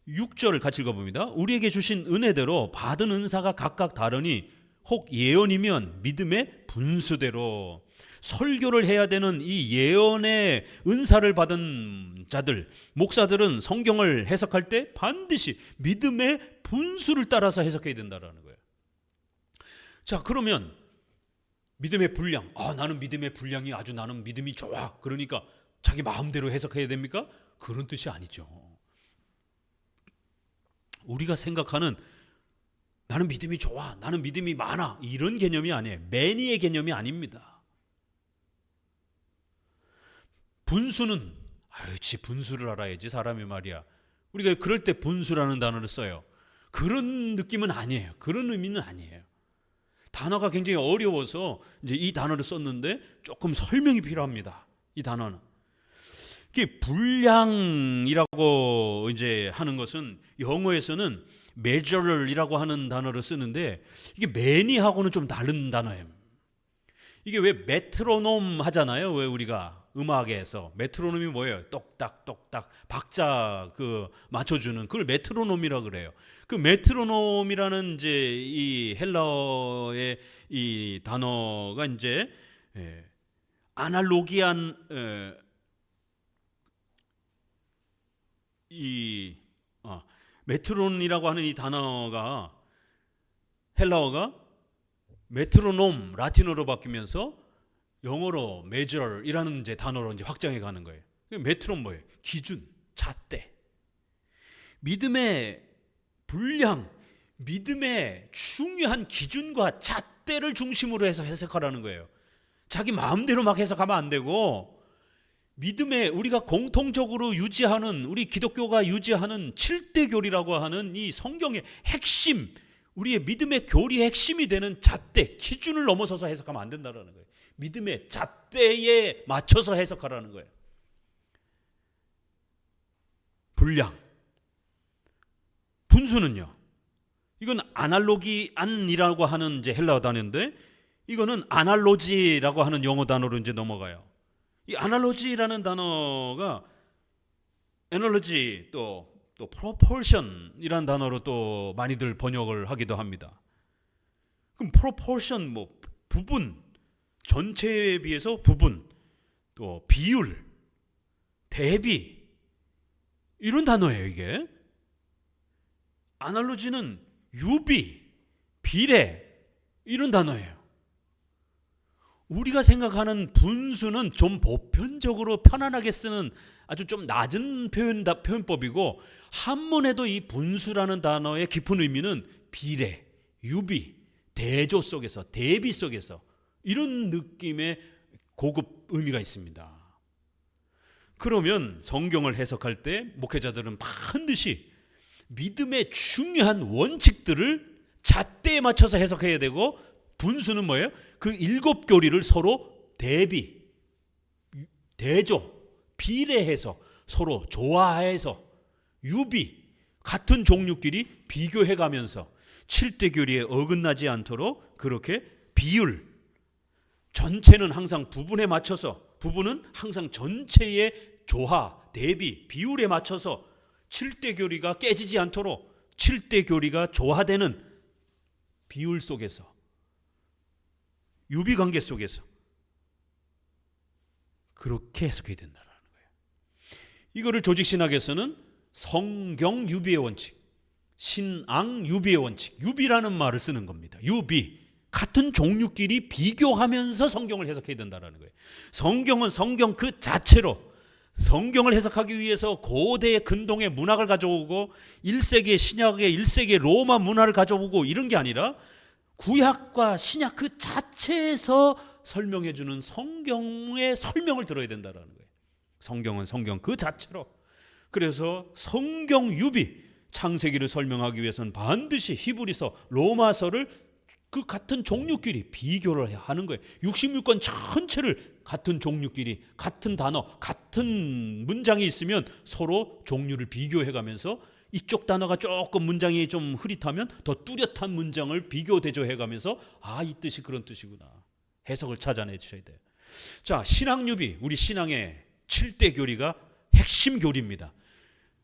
6절을 같이 읽어봅니다. 우리에게 주신 은혜대로 받은 은사가 각각 다르니 혹 예언이면 믿음의 분수대로. 설교를 해야 되는 이 예언의 은사를 받은 자들, 목사들은 성경을 해석할 때 반드시 믿음의 분수를 따라서 해석해야 된다는 거예요. 자, 그러면 믿음의 분량, 나는 믿음의 분량이 아주 나는 믿음이 좋아. 그러니까 자기 마음대로 해석해야 됩니까? 그런 뜻이 아니죠. 우리가 생각하는 나는 믿음이 좋아, 나는 믿음이 많아 이런 개념이 아니에요. 매니의 개념이 아닙니다. 분수는 지 분수를 알아야지 사람이 말이야. 우리가 그럴 때 분수라는 단어를 써요. 그런 느낌은 아니에요. 그런 의미는 아니에요. 단어가 굉장히 어려워서 이제 이 단어를 썼는데 조금 설명이 필요합니다. 이 단어는 이게 분량이라고 이제 하는 것은 영어에서는 measure이라고 하는 단어를 쓰는데 이게 many하고는 좀 다른 단어예요. 이게 왜 메트로놈 하잖아요. 왜 우리가 음악에서 메트로놈이 뭐예요? 똑딱 똑딱 박자 그 맞춰주는 그걸 메트로놈이라 그래요. 그 메트로놈이라는 이제 이 헬라어의 이 단어가 이제 아날로기한 메트론이라고 하는 이 단어가 헬라어가 메트로놈 라틴어로 바뀌면서 영어로 measure이라는 이제 단어로 이제 확장해 가는 거예요. 메트론 뭐예요? 기준, 잣대. 믿음의 분량, 믿음의 중요한 기준과 잣대를 중심으로 해서 해석하라는 거예요. 자기 마음대로 막 해석하면 안 되고 믿음의 우리가 공통적으로 유지하는 우리 기독교가 유지하는 7대 교리라고 하는 이 성경의 핵심, 우리의 믿음의 교리의 핵심이 되는 잣대, 기준을 넘어서서 해석하면 안 된다는 거예요. 믿음의 잣대에 맞춰서 해석하라는 거예요. 분량, 분수는요. 이건 아날로기안이라고 하는 이제 헬라어 단어인데 이거는 아날로지라고 하는 영어 단어로 이제 넘어가요. 이 아날로지라는 단어가 에너지 또 프로포션이라는 단어로 또 많이들 번역을 하기도 합니다. 그럼 프로포션 뭐 부분, 전체에 비해서 부분, 또 비율, 대비 이런 단어예요. 이게 아날로지는 유비, 비례 이런 단어예요. 우리가 생각하는 분수는 좀 보편적으로 편안하게 쓰는 아주 좀 낮은 표현법이고 한문에도 이 분수라는 단어의 깊은 의미는 비례, 유비, 대조 속에서 대비 속에서 이런 느낌의 고급 의미가 있습니다. 그러면 성경을 해석할 때 목회자들은 반드시 믿음의 중요한 원칙들을 잣대에 맞춰서 해석해야 되고 분수는 뭐예요? 그 7교리를 서로 대비, 대조, 비례해서 서로 조화해서 유비, 같은 종류끼리 비교해가면서 7대 교리에 어긋나지 않도록 그렇게 비율, 전체는 항상 부분에 맞춰서 부분은 항상 전체의 조화, 대비, 비율에 맞춰서 7대 교리가 깨지지 않도록 7대 교리가 조화되는 비율 속에서 유비 관계 속에서 그렇게 해석해야 된다는 거예요. 이거를 조직신학에서는 성경 유비의 원칙, 신앙 유비의 원칙, 유비라는 말을 쓰는 겁니다. 유비, 같은 종류끼리 비교하면서 성경을 해석해야 된다는 거예요. 성경은 성경 그 자체로 성경을 해석하기 위해서 고대의 근동의 문학을 가져오고 1세기의 신약의 1세기의 로마 문화를 가져오고 이런 게 아니라 구약과 신약 그 자체에서 설명해 주는 성경의 설명을 들어야 된다는 거예요. 성경은 성경 그 자체로. 그래서 성경 유비, 창세기를 설명하기 위해서는 반드시 히브리서, 로마서를 그 같은 종류끼리 비교를 하는 거예요. 66권 전체를 같은 종류끼리 같은 단어, 같은 문장이 있으면 서로 종류를 비교해가면서 이쪽 단어가 조금 문장이 좀 흐릿하면 더 뚜렷한 문장을 비교 대조해가면서 이 뜻이 그런 뜻이구나. 해석을 찾아내 주셔야 돼요. 자, 신앙유비, 우리 신앙의 7대 교리가 핵심 교리입니다.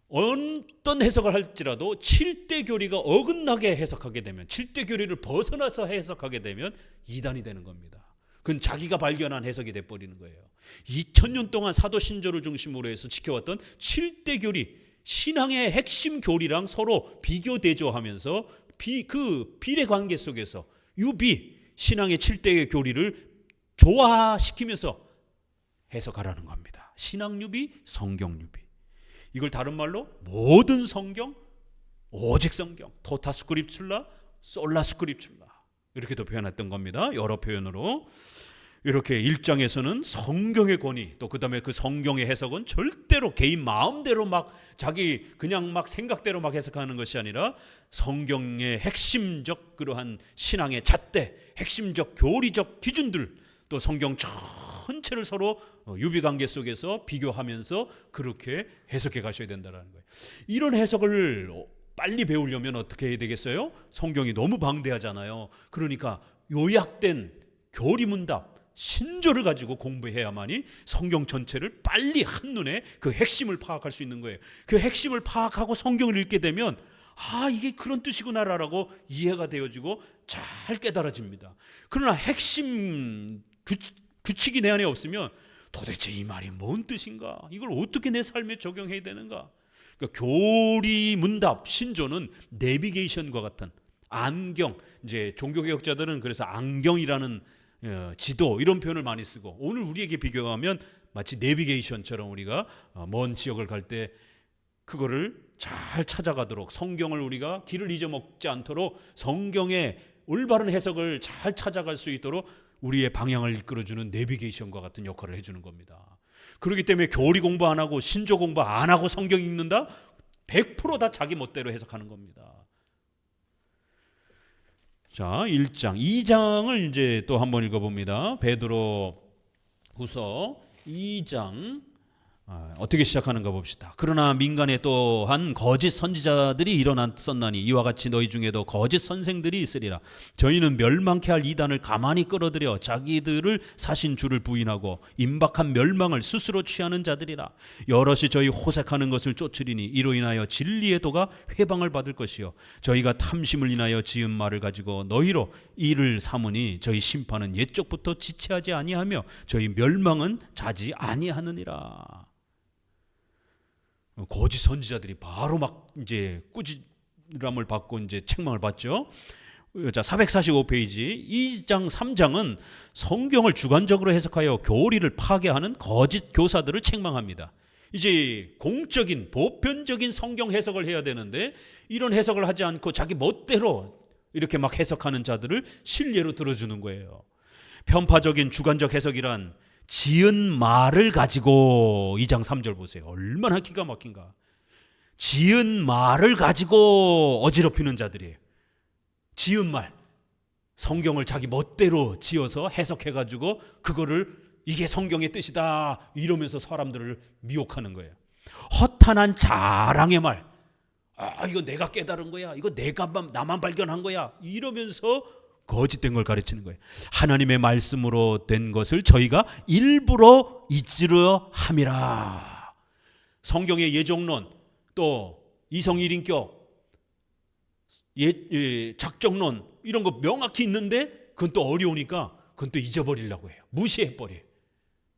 어떤 해석을 할지라도 7대 교리가 어긋나게 해석하게 되면 7대 교리를 벗어나서 해석하게 되면 이단이 되는 겁니다. 그건 자기가 발견한 해석이 돼버리는 거예요. 2000년 동안 사도신조를 중심으로 해서 지켜왔던 7대 교리, 신앙의 핵심 교리랑 서로 비교 대조하면서 그 비례 관계 속에서 유비, 신앙의 7대 교리를 조화시키면서 해석하라는 겁니다. 신앙유비, 성경유비. 이걸 다른 말로 모든 성경, 오직 성경, 토타 스크립출라, 솔라 스크립출라 이렇게도 표현했던 겁니다. 여러 표현으로. 이렇게 1장에서는 성경의 권위, 또 그 다음에 그 성경의 해석은 절대로 개인 마음대로 막 자기 그냥 막 생각대로 막 해석하는 것이 아니라 성경의 핵심적 그러한 신앙의 잣대, 핵심적 교리적 기준들, 또 성경 전체를 서로 유비관계 속에서 비교하면서 그렇게 해석해 가셔야 된다는 거예요. 이런 해석을 빨리 배우려면 어떻게 해야 되겠어요? 성경이 너무 방대하잖아요. 그러니까 요약된 교리문답 신조를 가지고 공부해야만이 성경 전체를 빨리 한눈에 그 핵심을 파악할 수 있는 거예요. 그 핵심을 파악하고 성경을 읽게 되면 이게 그런 뜻이구나라고 이해가 되어지고 잘 깨달아집니다. 그러나 핵심 규칙이 내 안에 없으면 도대체 이 말이 뭔 뜻인가? 이걸 어떻게 내 삶에 적용해야 되는가? 그러니까 교리 문답 신조는 내비게이션과 같은 안경, 이제 종교개혁자들은 그래서 안경이라는 지도 이런 표현을 많이 쓰고, 오늘 우리에게 비교하면 마치 내비게이션처럼 우리가 먼 지역을 갈 때 그거를 잘 찾아가도록, 성경을 우리가 길을 잊어먹지 않도록 성경의 올바른 해석을 잘 찾아갈 수 있도록 우리의 방향을 이끌어주는 내비게이션과 같은 역할을 해주는 겁니다. 그렇기 때문에 교리 공부 안 하고 신조 공부 안 하고 성경 읽는다? 100% 다 자기 멋대로 해석하는 겁니다. 자, 1장, 2장을 이제 또 한번 읽어봅니다. 베드로 후서 2장 어떻게 시작하는가 봅시다. 그러나 민간에 또한 거짓 선지자들이 일어났었나니 이와 같이 너희 중에도 거짓 선생들이 있으리라. 저희는 멸망케 할 이단을 가만히 끌어들여 자기들을 사신 주를 부인하고 임박한 멸망을 스스로 취하는 자들이라. 여럿이 저희 호색하는 것을 쫓으리니 이로 인하여 진리의 도가 회방을 받을 것이요 저희가 탐심을 인하여 지은 말을 가지고 너희로 이를 삼으니 저희 심판은 옛적부터 지체하지 아니하며 저희 멸망은 자지 아니하느니라. 거짓 선지자들이 바로 막 이제 꾸지람을 받고 이제 책망을 받죠. 자, 445페이지 2장 3장은 성경을 주관적으로 해석하여 교리를 파괴하는 거짓 교사들을 책망합니다. 이제 공적인 보편적인 성경 해석을 해야 되는데 이런 해석을 하지 않고 자기 멋대로 이렇게 막 해석하는 자들을 실례로 들어주는 거예요. 편파적인 주관적 해석이란 지은 말을 가지고 2장 3절 보세요. 얼마나 기가 막힌가. 지은 말을 가지고 어지럽히는 자들이에요. 지은 말, 성경을 자기 멋대로 지어서 해석해가지고 그거를 이게 성경의 뜻이다 이러면서 사람들을 미혹하는 거예요. 허탄한 자랑의 말, 이거 내가 깨달은 거야, 이거 내가 나만 발견한 거야 이러면서 거짓된 걸 가르치는 거예요. 하나님의 말씀으로 된 것을 저희가 일부러 잊으려 함이라. 성경의 예정론, 또 이성일인격, 작정론 이런 거 명확히 있는데 그건 또 어려우니까 그건 또 잊어버리려고 해요. 무시해버려요.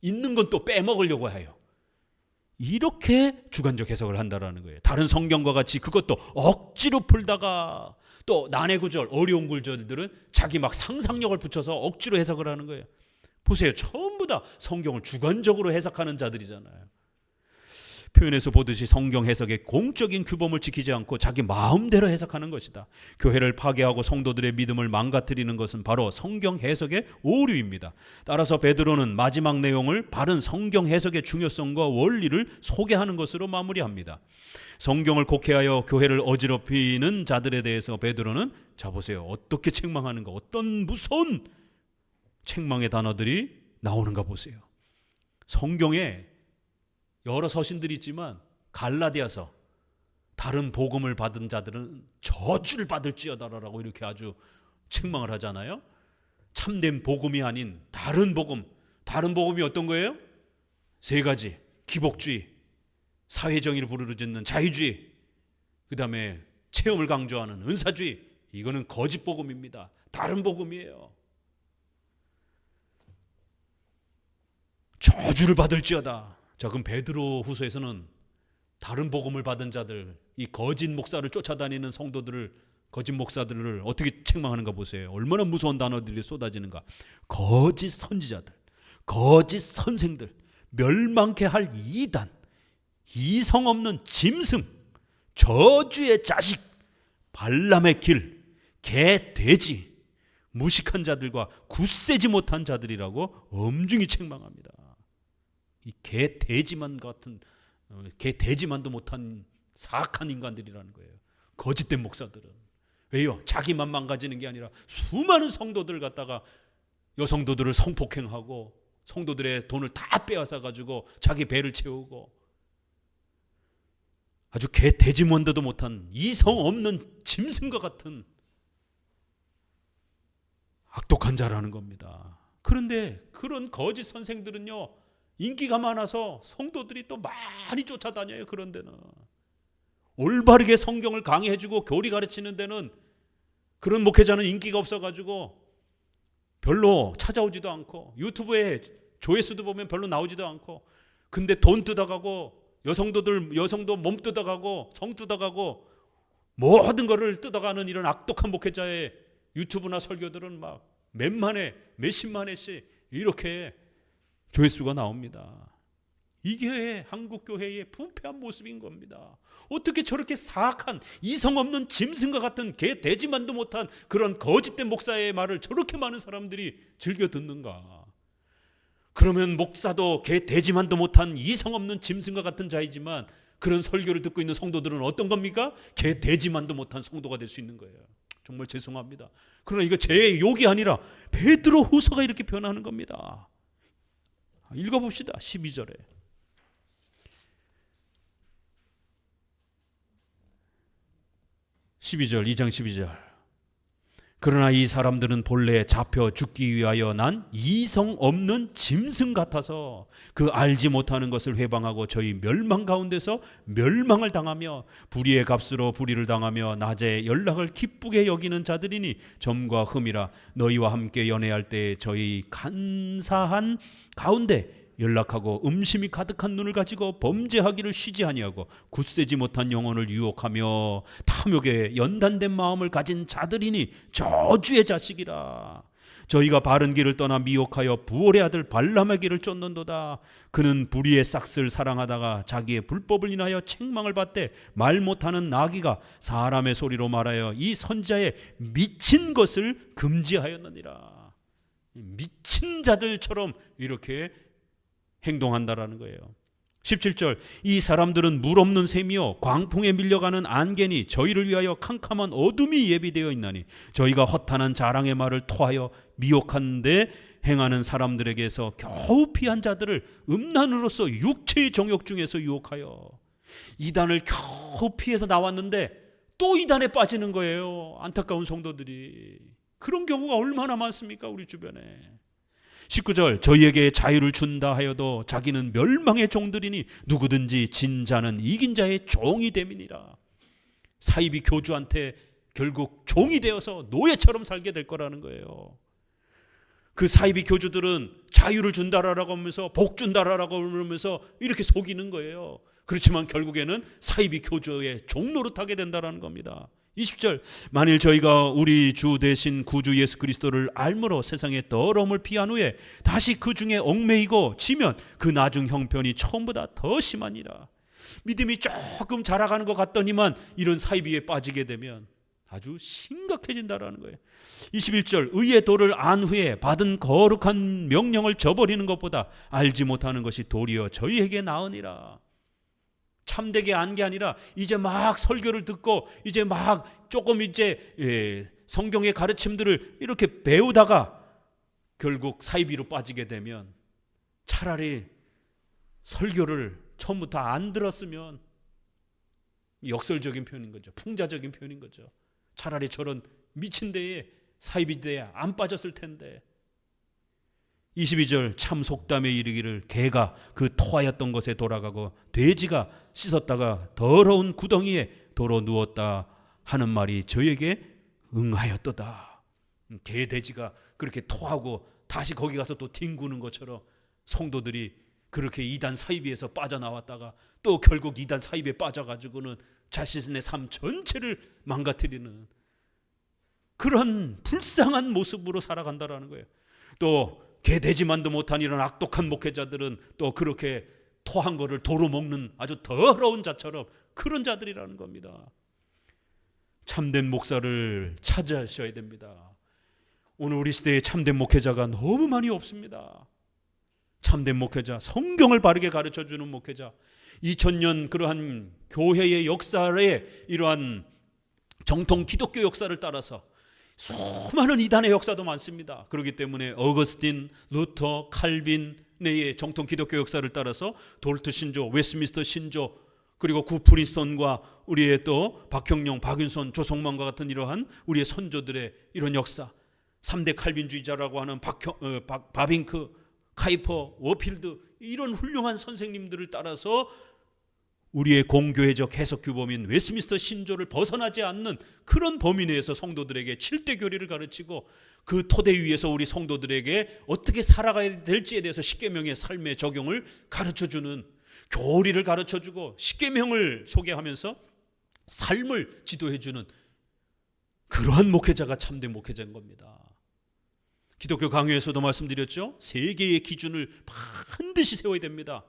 있는 건 또 빼먹으려고 해요. 이렇게 주관적 해석을 한다라는 거예요. 다른 성경과 같이 그것도 억지로 풀다가 또 난해 구절, 어려운 구절들은 자기 막 상상력을 붙여서 억지로 해석을 하는 거예요. 보세요. 전부 다 성경을 주관적으로 해석하는 자들이잖아요. 표현에서 보듯이 성경 해석의 공적인 규범을 지키지 않고 자기 마음대로 해석하는 것이다. 교회를 파괴하고 성도들의 믿음을 망가뜨리는 것은 바로 성경 해석의 오류입니다. 따라서 베드로는 마지막 내용을 바른 성경 해석의 중요성과 원리를 소개하는 것으로 마무리합니다. 성경을 곡해하여 교회를 어지럽히는 자들에 대해서 베드로는 자 보세요. 어떻게 책망하는가, 어떤 무서운 책망의 단어들이 나오는가 보세요. 성경에 여러 서신들이 있지만 갈라디아서 다른 복음을 받은 자들은 저주를 받을지어다라고 이렇게 아주 책망을 하잖아요. 참된 복음이 아닌 다른 복음, 다른 복음이 어떤 거예요? 세 가지. 기복주의, 사회정의를 부르짖는 자유주의, 그 다음에 체험을 강조하는 은사주의. 이거는 거짓 복음입니다. 다른 복음이에요. 저주를 받을지어다. 자, 그럼 베드로 후서에서는 다른 복음을 받은 자들, 이 거짓 목사를 쫓아다니는 성도들을, 거짓 목사들을 어떻게 책망하는가 보세요. 얼마나 무서운 단어들이 쏟아지는가. 거짓 선지자들, 거짓 선생들, 멸망케 할 이단, 이성 없는 짐승, 저주의 자식, 발람의 길, 개, 돼지, 무식한 자들과 굳세지 못한 자들이라고 엄중히 책망합니다. 이 개 돼지만 같은 개 돼지만도 못한 사악한 인간들이라는 거예요. 거짓된 목사들은. 왜요? 자기만 망가지는 게 아니라 수많은 성도들 갖다가 여성도들을 성폭행하고 성도들의 돈을 다 빼앗아 가지고 자기 배를 채우고 아주 개 돼지먼데도 못한 이성 없는 짐승과 같은 악독한 자라는 겁니다. 그런데 그런 거짓 선생들은요, 인기가 많아서 성도들이 또 많이 쫓아다녀요. 그런 데는 올바르게 성경을 강의해주고 교리 가르치는 데는 그런 목회자는 인기가 없어가지고 별로 찾아오지도 않고 유튜브에 조회수도 보면 별로 나오지도 않고, 근데 돈 뜯어가고 여성도 몸 뜯어가고 성 뜯어가고 모든 거를 뜯어가는 이런 악독한 목회자의 유튜브나 설교들은 막 몇만회 몇십만 회씩 이렇게 조회수가 나옵니다. 이게 한국교회의 부패한 모습인 겁니다. 어떻게 저렇게 사악한 이성 없는 짐승과 같은 개 돼지만도 못한 그런 거짓된 목사의 말을 저렇게 많은 사람들이 즐겨 듣는가? 그러면 목사도 개 돼지만도 못한 이성 없는 짐승과 같은 자이지만 그런 설교를 듣고 있는 성도들은 어떤 겁니까? 개 돼지만도 못한 성도가 될 수 있는 거예요. 정말 죄송합니다. 그러나 이거 제 욕이 아니라 베드로 후서가 이렇게 변하는 겁니다. 읽어봅시다. 12절에. 12절, 2장 12절. 그러나 이 사람들은 본래 잡혀 죽기 위하여 난 이성 없는 짐승 같아서 그 알지 못하는 것을 회방하고 저희 멸망 가운데서 멸망을 당하며 불의의 값으로 불의를 당하며 낮에 연락을 기쁘게 여기는 자들이니 점과 흠이라 너희와 함께 연애할 때 저희 간사한 가운데 연락하고 음심이 가득한 눈을 가지고 범죄하기를 쉬지 아니하고 굳세지 못한 영혼을 유혹하며 탐욕에 연단된 마음을 가진 자들이니 저주의 자식이라. 저희가 바른 길을 떠나 미혹하여 부올의 아들 발람의 길을 쫓는도다. 그는 불의의 싹을 사랑하다가 자기의 불법을 인하여 책망을 받되 말 못하는 나귀가 사람의 소리로 말하여 이 선지자의 미친 것을 금지하였느니라. 미친 자들처럼 이렇게 행동한다라는 거예요. 17절. 이 사람들은 물 없는 샘이요 광풍에 밀려가는 안개니 저희를 위하여 캄캄한 어둠이 예비되어 있나니 저희가 허탄한 자랑의 말을 토하여 미혹하는데 행하는 사람들에게서 겨우 피한 자들을 음란으로서 육체의 정욕 중에서 유혹하여 이단을 겨우 피해서 나왔는데 또 이단에 빠지는 거예요. 안타까운 성도들이. 그런 경우가 얼마나 많습니까? 우리 주변에. 19절. 저희에게 자유를 준다 하여도 자기는 멸망의 종들이니 누구든지 진 자는 이긴 자의 종이 됨이니라. 사이비 교주한테 결국 종이 되어서 노예처럼 살게 될 거라는 거예요. 그 사이비 교주들은 자유를 준다라고 하면서 복 준다라고 하면서 이렇게 속이는 거예요. 그렇지만 결국에는 사이비 교주의 종노릇하게 된다라는 겁니다. 20절. 만일 저희가 우리 주 대신 구주 예수 그리스도를 알므로 세상의 더러움을 피한 후에 다시 그 중에 얽매이고 지면 그 나중 형편이 처음보다 더 심하니라. 믿음이 조금 자라가는 것 같더니만 이런 사이비에 빠지게 되면 아주 심각해진다라는 거예요. 21절. 의의 도를 안 후에 받은 거룩한 명령을 저버리는 것보다 알지 못하는 것이 도리어 저희에게 나으니라. 참되게 안 게 아니라 이제 막 설교를 듣고 이제 막 조금 이제 성경의 가르침들을 이렇게 배우다가 결국 사이비로 빠지게 되면 차라리 설교를 처음부터 안 들었으면, 역설적인 표현인 거죠. 풍자적인 표현인 거죠. 차라리 저런 미친 데에 사이비 데에 안 빠졌을 텐데. 22절. 참 속담에 이르기를 개가 그 토하였던 곳에 돌아가고 돼지가 씻었다가 더러운 구덩이에 도로 누웠다 하는 말이 저에게 응하였도다. 개 돼지가 그렇게 토하고 다시 거기 가서 또 뒹구는 것처럼 성도들이 그렇게 이단 사이비에서 빠져나왔다가 또 결국 이단 사이비에 빠져가지고는 자신의 삶 전체를 망가뜨리는 그런 불쌍한 모습으로 살아간다라는 거예요. 또 개돼지만도 못한 이런 악독한 목회자들은 또 그렇게 토한 거를 도로 먹는 아주 더러운 자처럼 그런 자들이라는 겁니다. 참된 목사를 찾으셔야 됩니다. 오늘 우리 시대에 참된 목회자가 너무 많이 없습니다. 참된 목회자, 성경을 바르게 가르쳐주는 목회자, 2000년 그러한 교회의 역사에 이러한 정통 기독교 역사를 따라서 수많은 이단의 역사도 많습니다. 그렇기 때문에 어거스틴, 루터, 칼빈의 정통 기독교 역사를 따라서 돌트 신조, 웨스트민스터 신조, 그리고 구프리스턴과 우리의 또 박형룡, 박윤선, 조성만과 같은 이러한 우리의 선조들의 이런 역사, 3대 칼빈주의자라고 하는 바빙크, 카이퍼, 워필드, 이런 훌륭한 선생님들을 따라서 우리의 공교회적 해석 규범인 웨스트민스터 신조를 벗어나지 않는 그런 범위 내에서 성도들에게 7대 교리를 가르치고 그 토대 위에서 우리 성도들에게 어떻게 살아가야 될지에 대해서 십계명의 삶의 적용을 가르쳐주는, 교리를 가르쳐주고 십계명을 소개하면서 삶을 지도해주는 그러한 목회자가 참된 목회자인 겁니다. 기독교 강요에서도 말씀드렸죠. 세 개의 기준을 반드시 세워야 됩니다.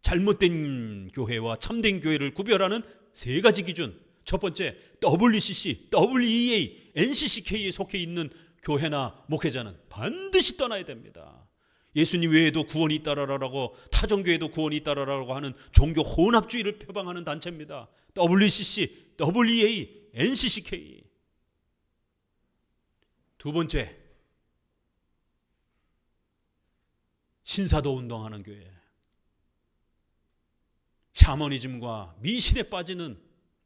잘못된 교회와 참된 교회를 구별하는 세 가지 기준. 첫 번째, WCC, WEA, NCCK에 속해 있는 교회나 목회자는 반드시 떠나야 됩니다. 예수님 외에도 구원이 있다라고, 타종교에도 구원이 있다라고 하는 종교 혼합주의를 표방하는 단체입니다. WCC, WEA, NCCK. 두 번째, 신사도 운동하는 교회. 샤머니즘과 미신에 빠지는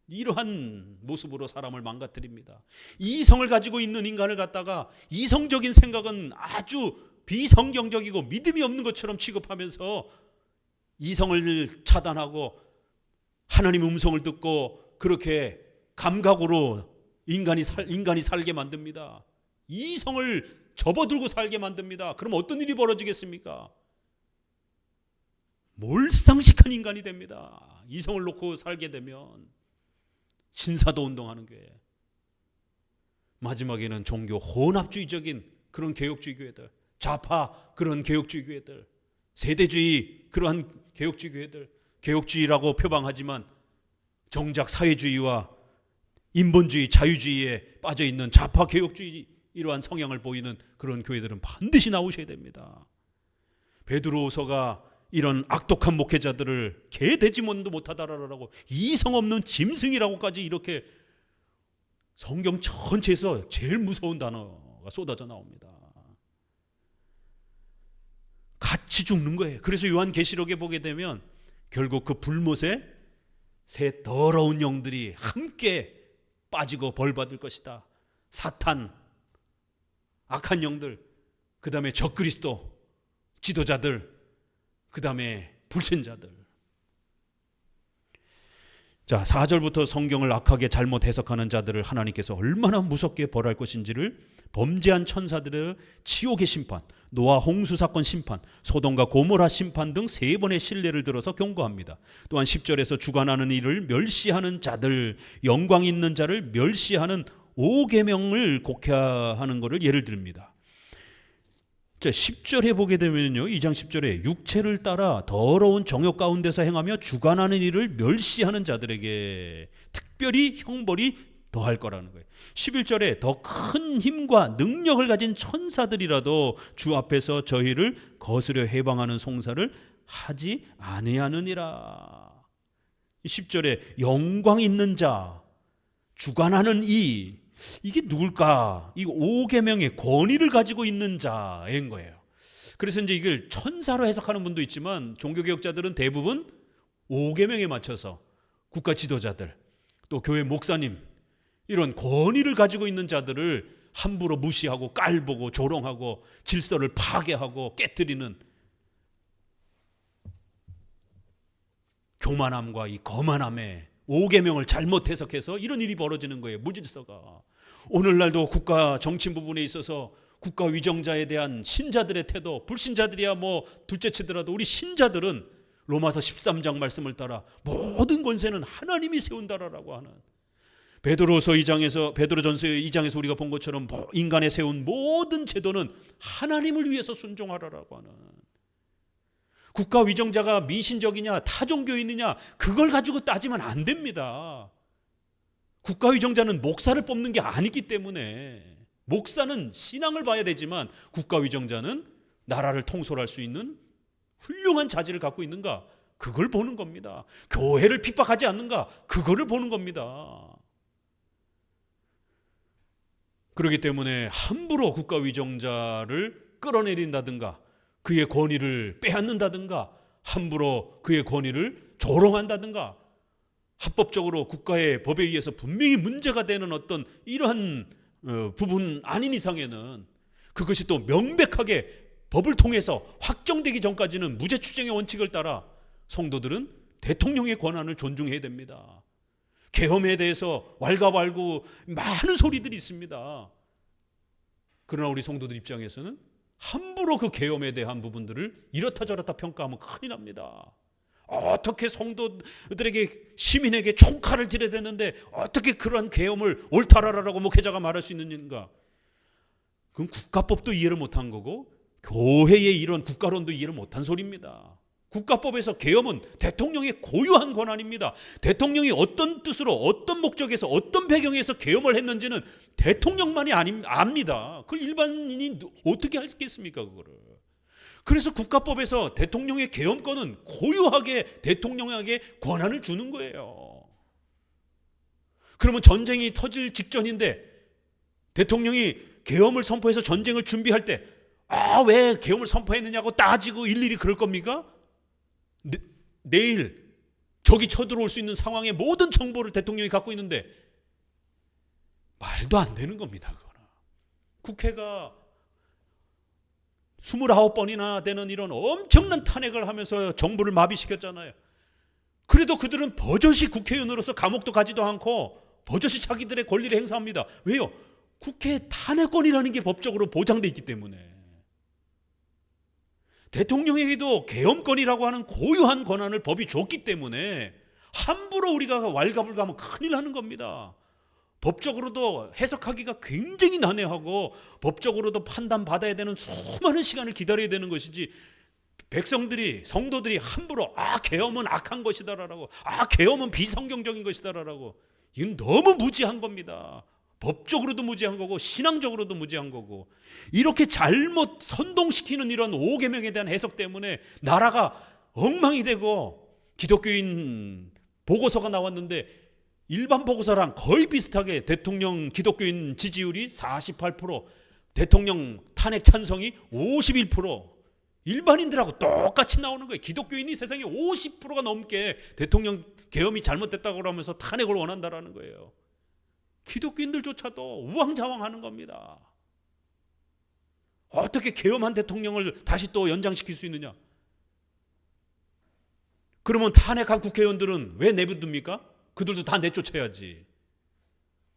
이러한 모습으로 사람을 망가뜨립니다. 이성을 가지고 있는 인간을 갖다가 이성적인 생각은 아주 비성경적이고 믿음이 없는 것처럼 취급하면서 이성을 차단하고 하나님의 음성을 듣고 그렇게 감각으로 인간이 살게 만듭니다. 이성을 접어들고 살게 만듭니다. 그럼 어떤 일이 벌어지겠습니까? 몰상식한 인간이 됩니다. 이성을 놓고 살게 되면. 신사도 운동하는 교회. 마지막에는 종교 혼합주의적인 그런 개혁주의 교회들, 좌파 그런 개혁주의 교회들, 세대주의 그러한 개혁주의 교회들, 개혁주의라고 표방하지만 정작 사회주의와 인본주의, 자유주의에 빠져있는 좌파 개혁주의 이러한 성향을 보이는 그런 교회들은 반드시 나오셔야 됩니다. 베드로후서가 이런 악독한 목회자들을 개돼지몬도 못하다라고, 이성 없는 짐승이라고까지 이렇게 성경 전체에서 제일 무서운 단어가 쏟아져 나옵니다. 같이 죽는 거예요. 그래서 요한계시록에 보게 되면 결국 그 불못에 새 더러운 영들이 함께 빠지고 벌받을 것이다. 사탄, 악한 영들, 그 다음에 적그리스도 지도자들, 그 다음에 불신자들. 자, 4절부터 성경을 악하게 잘못 해석하는 자들을 하나님께서 얼마나 무섭게 벌할 것인지를 범죄한 천사들의 지옥의 심판, 노아 홍수 사건 심판, 소돔과 고모라 심판 등 3번의 신뢰를 들어서 경고합니다. 또한 10절에서 주관하는 이를 멸시하는 자들, 영광 있는 자를 멸시하는 5계명을 곡해하는 것을 예를 듭니다. 자, 10절에 보게 되면요, 2장 10절에 육체를 따라 더러운 정욕 가운데서 행하며 주관하는 일을 멸시하는 자들에게 특별히 형벌이 더할 거라는 거예요. 11절에 더 큰 힘과 능력을 가진 천사들이라도 주 앞에서 저희를 거스려 해방하는 송사를 하지 아니하느니라. 10절에 영광 있는 자, 주관하는 이게 누굴까? 이 5계명의 권위를 가지고 있는 자인 거예요. 그래서 이제 이걸 천사로 해석하는 분도 있지만 종교개혁자들은 대부분 5계명에 맞춰서 국가 지도자들, 또 교회 목사님, 이런 권위를 가지고 있는 자들을 함부로 무시하고 깔보고 조롱하고 질서를 파괴하고 깨뜨리는 교만함과 이 거만함에 5계명을 잘못 해석해서 이런 일이 벌어지는 거예요. 무질서가. 오늘날도 국가 정치 부분에 있어서 국가 위정자에 대한 신자들의 태도, 불신자들이야 뭐 둘째치더라도 우리 신자들은 로마서 13장 말씀을 따라 모든 권세는 하나님이 세운다라고 하는, 베드로전서 2장에서 우리가 본 것처럼 인간에 세운 모든 제도는 하나님을 위해서 순종하라라고 하는, 국가 위정자가 미신적이냐 타종교인이냐 그걸 가지고 따지면 안 됩니다. 국가 위정자는 목사를 뽑는 게 아니기 때문에, 목사는 신앙을 봐야 되지만 국가 위정자는 나라를 통솔할 수 있는 훌륭한 자질을 갖고 있는가, 그걸 보는 겁니다. 교회를 핍박하지 않는가, 그거를 보는 겁니다. 그렇기 때문에 함부로 국가위정자를 끌어내린다든가 그의 권위를 빼앗는다든가 함부로 그의 권위를 조롱한다든가 합법적으로 국가의 법에 의해서 분명히 문제가 되는 어떤 이러한 부분 아닌 이상에는 그것이 또 명백하게 법을 통해서 확정되기 전까지는 무죄 추정의 원칙을 따라 성도들은 대통령의 권한을 존중해야 됩니다. 계엄에 대해서 왈가왈부 많은 소리들이 있습니다. 그러나 우리 성도들 입장에서는 함부로 그 계엄에 대한 부분들을 이렇다 저렇다 평가하면 큰일 납니다. 어떻게 성도들에게 시민에게 총칼을 들여야 되는데 어떻게 그러한 계엄을 옳다라라고 목회자가 말할 수 있는가? 그건 국가법도 이해를 못한 거고 교회의 이런 국가론도 이해를 못한 소리입니다. 국가법에서 계엄은 대통령의 고유한 권한입니다. 대통령이 어떤 뜻으로 어떤 목적에서 어떤 배경에서 계엄을 했는지는 대통령만이 압니다. 그걸 일반인이 어떻게 하겠습니까 그거를. 그래서 국가법에서 대통령의 계엄권은 고유하게 대통령에게 권한을 주는 거예요. 그러면 전쟁이 터질 직전인데 대통령이 계엄을 선포해서 전쟁을 준비할 때 왜 계엄을 선포했느냐고 따지고 일일이 그럴 겁니까? 내일 적이 쳐들어올 수 있는 상황의 모든 정보를 대통령이 갖고 있는데 말도 안 되는 겁니다. 그거는. 국회가 29번이나 되는 이런 엄청난 탄핵을 하면서 정부를 마비시켰잖아요. 그래도 그들은 버젓이 국회의원으로서 감옥도 가지도 않고 버젓이 자기들의 권리를 행사합니다. 왜요? 국회 탄핵권이라는 게 법적으로 보장되어 있기 때문에. 대통령에게도 계엄권이라고 하는 고유한 권한을 법이 줬기 때문에 함부로 우리가 왈가불가하면 큰일 나는 겁니다. 법적으로도 해석하기가 굉장히 난해하고 법적으로도 판단받아야 되는 수많은 시간을 기다려야 되는 것이지 백성들이 성도들이 함부로 계엄은 악한 것이다라고 계엄은 비성경적인 것이다라고 이건 너무 무지한 겁니다. 법적으로도 무지한 거고 신앙적으로도 무지한 거고 이렇게 잘못 선동시키는 이런 5계명에 대한 해석 때문에 나라가 엉망이 되고 기독교인 보고서가 나왔는데 일반 보고서랑 거의 비슷하게 대통령 기독교인 지지율이 48%, 대통령 탄핵 찬성이 51%, 일반인들하고 똑같이 나오는 거예요. 기독교인이 세상에 50%가 넘게 대통령 계엄이 잘못됐다고 하면서 탄핵을 원한다라는 거예요. 기독교인들조차도 우왕좌왕하는 겁니다. 어떻게 계엄한 대통령을 다시 또 연장시킬 수 있느냐? 그러면 탄핵한 국회의원들은 왜 내버립니까? 그들도 다 내쫓아야지.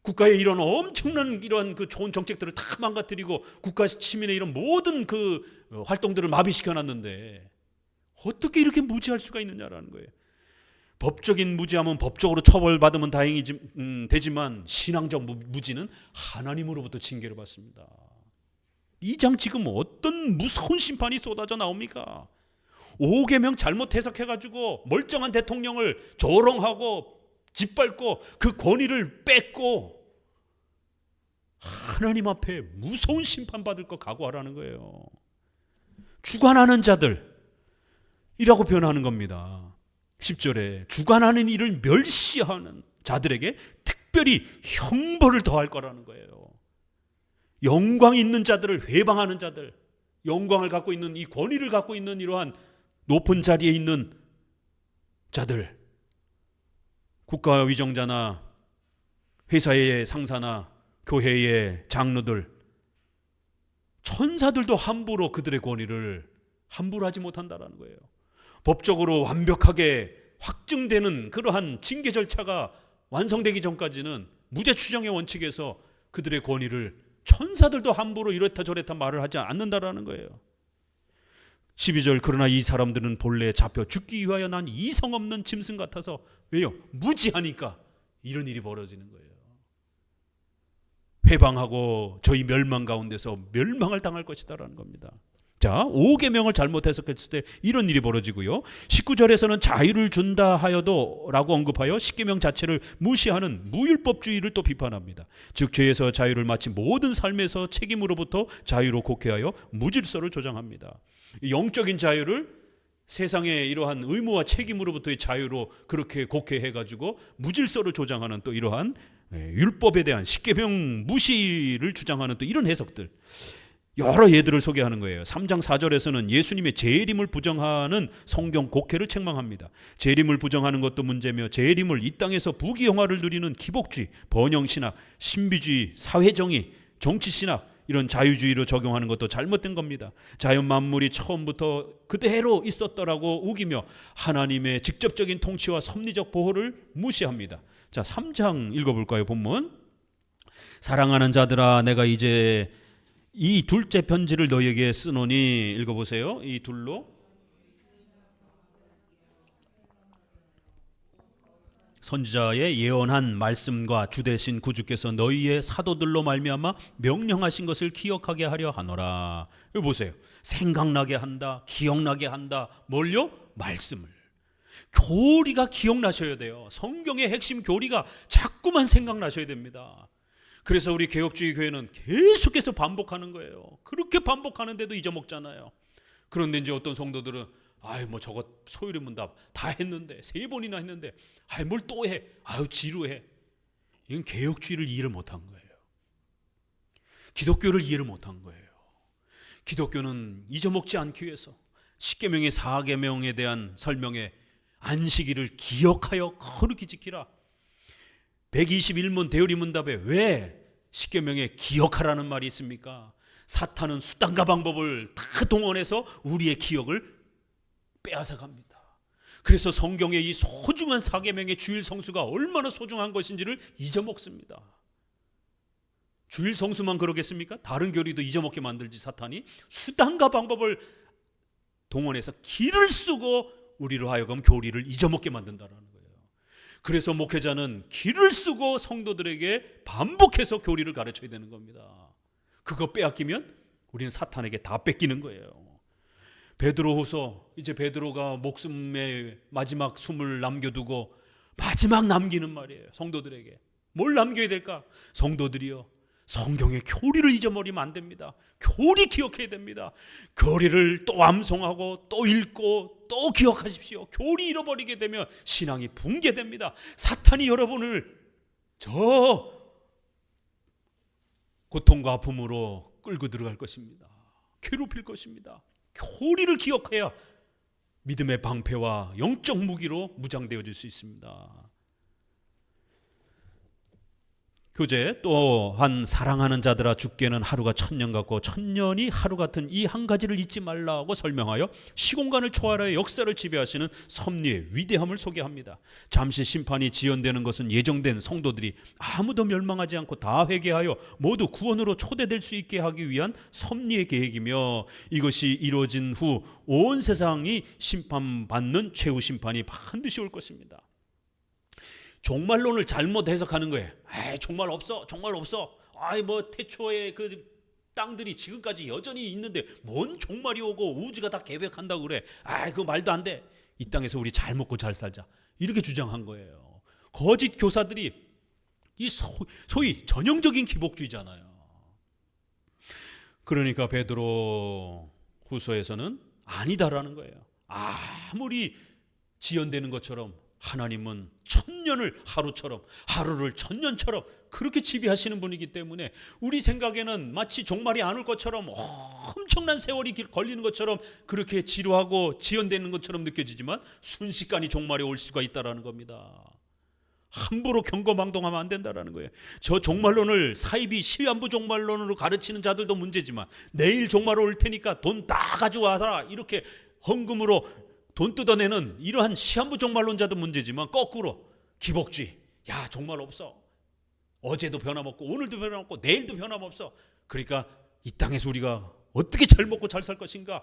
국가의 이런 엄청난 이러한 그 좋은 정책들을 다 망가뜨리고 국가 시민의 이런 모든 그 활동들을 마비시켜놨는데 어떻게 이렇게 무지할 수가 있느냐라는 거예요. 법적인 무지하면 법적으로 처벌받으면 되지만 신앙적 무지는 하나님으로부터 징계를 받습니다. 이 장 지금 어떤 무서운 심판이 쏟아져 나옵니까? 5계명 잘못 해석해가지고 멀쩡한 대통령을 조롱하고 짓밟고 그 권위를 뺏고 하나님 앞에 무서운 심판받을 거 각오하라는 거예요. 주관하는 자들이라고 표현하는 겁니다. 10절에 주관하는 일을 멸시하는 자들에게 특별히 형벌을 더할 거라는 거예요. 영광 있는 자들을 회방하는 자들, 영광을 갖고 있는 이 권위를 갖고 있는 이러한 높은 자리에 있는 자들, 국가위정자나 회사의 상사나 교회의 장로들, 천사들도 함부로 그들의 권위를 함부로 하지 못한다라는 거예요. 법적으로 완벽하게 확증되는 그러한 징계 절차가 완성되기 전까지는 무죄 추정의 원칙에서 그들의 권위를 천사들도 함부로 이렇다 저렇다 말을 하지 않는다라는 거예요. 12절 그러나 이 사람들은 본래 잡혀 죽기 위하여 난 이성 없는 짐승 같아서 왜요? 무지하니까 이런 일이 벌어지는 거예요. 회방하고 저희 멸망 가운데서 멸망을 당할 것이다라는 겁니다. 자, 5계명을 잘못 해석했을 때 이런 일이 벌어지고요. 19절에서는 자유를 준다 하여도 라고 언급하여 10계명 자체를 무시하는 무율법주의를 또 비판합니다. 즉 죄에서 자유를 마치 모든 삶에서 책임으로부터 자유로 곡해하여 무질서를 조장합니다. 영적인 자유를 세상의 이러한 의무와 책임으로부터의 자유로 그렇게 곡해해가지고 무질서를 조장하는 또 이러한 율법에 대한 십계명 무시를 주장하는 또 이런 해석들, 여러 예들을 소개하는 거예요. 3장 4절에서는 예수님의 재림을 부정하는 성경 곡해를 책망합니다. 재림을 부정하는 것도 문제며 재림을 이 땅에서 부귀영화를 누리는 기복주의, 번영신학, 신비주의, 사회정의, 정치신학, 이런 자유주의로 적용하는 것도 잘못된 겁니다. 자연 만물이 처음부터 그대로 있었더라고 우기며 하나님의 직접적인 통치와 섭리적 보호를 무시합니다. 자, 3장 읽어볼까요? 본문. 사랑하는 자들아, 내가 이제 이 둘째 편지를 너희에게 쓰노니, 읽어보세요. 이 둘로 선지자의 예언한 말씀과 주 대신 구주께서 너희의 사도들로 말미암아 명령하신 것을 기억하게 하려 하노라. 여기 보세요. 생각나게 한다, 기억나게 한다. 뭘요? 말씀을. 교리가 기억나셔야 돼요. 성경의 핵심 교리가 자꾸만 생각나셔야 됩니다. 그래서 우리 개혁주의 교회는 계속해서 반복하는 거예요. 그렇게 반복하는데도 잊어먹잖아요. 그런데 이제 어떤 성도들은 뭐 저거 소요리 문답 다 했는데 3번이나 했는데 뭘 또 해? 지루해. 이건 개혁주의를 이해를 못한 거예요. 기독교를 이해를 못한 거예요. 기독교는 잊어먹지 않기 위해서 십계명의 4계명에 대한 설명에 안식일을 기억하여 거룩히 지키라. 121문 대우리 문답에 왜 십계명에 기억하라는 말이 있습니까? 사탄은 수단과 방법을 다 동원해서 우리의 기억을 빼앗아 갑니다. 그래서 성경의 이 소중한 4계명의 주일 성수가 얼마나 소중한 것인지를 잊어먹습니다. 주일 성수만 그러겠습니까? 다른 교리도 잊어먹게 만들지 사탄이 수단과 방법을 동원해서 길을 쓰고 우리로 하여금 교리를 잊어먹게 만든다라는 거예요. 그래서 목회자는 길을 쓰고 성도들에게 반복해서 교리를 가르쳐야 되는 겁니다. 그거 빼앗기면 우리는 사탄에게 다 뺏기는 거예요. 베드로후서, 이제 베드로가 목숨의 마지막 숨을 남겨두고 마지막 남기는 말이에요. 성도들에게 뭘 남겨야 될까? 성도들이요, 성경의 교리를 잊어버리면 안 됩니다. 교리 기억해야 됩니다. 교리를 또 암송하고 또 읽고 또 기억하십시오. 교리 잃어버리게 되면 신앙이 붕괴됩니다. 사탄이 여러분을 저 고통과 아픔으로 끌고 들어갈 것입니다. 괴롭힐 것입니다. 교리를 기억해야 믿음의 방패와 영적 무기로 무장되어질 수 있습니다. 교재 또한 사랑하는 자들아, 주께는 하루가 1000년 같고 1000년이 하루 같은 이 한 가지를 잊지 말라고 설명하여 시공간을 초월하여 역사를 지배하시는 섭리의 위대함을 소개합니다. 잠시 심판이 지연되는 것은 예정된 성도들이 아무도 멸망하지 않고 다 회개하여 모두 구원으로 초대될 수 있게 하기 위한 섭리의 계획이며, 이것이 이루어진 후 온 세상이 심판받는 최후 심판이 반드시 올 것입니다. 종말론을 잘못 해석하는 거예요. 종말 없어, 종말 없어. 태초에 그 땅들이 지금까지 여전히 있는데 뭔 종말이 오고 우주가 다 계획한다고 그래. 그거 말도 안 돼. 이 땅에서 우리 잘 먹고 잘 살자. 이렇게 주장한 거예요. 거짓 교사들이 이 소위 전형적인 기복주의잖아요. 그러니까 베드로 후서에서는 아니다라는 거예요. 아무리 지연되는 것처럼 하나님은 1000년을 하루처럼, 하루를 1000년처럼 그렇게 지배하시는 분이기 때문에 우리 생각에는 마치 종말이 안 올 것처럼, 엄청난 세월이 걸리는 것처럼, 그렇게 지루하고 지연되는 것처럼 느껴지지만 순식간에 종말이 올 수가 있다는 겁니다. 함부로 경거망동하면 안 된다는 거예요. 저 종말론을 사이비 시한부 종말론으로 가르치는 자들도 문제지만, 내일 종말 올 테니까 돈 다 가져와라 이렇게 헌금으로 돈 뜯어내는 이러한 시한부 종말론자도 문제지만, 거꾸로 기복주의, 종말 없어, 어제도 변함없고 오늘도 변함없고 내일도 변함없어, 그러니까 이 땅에서 우리가 어떻게 잘 먹고 잘 살 것인가,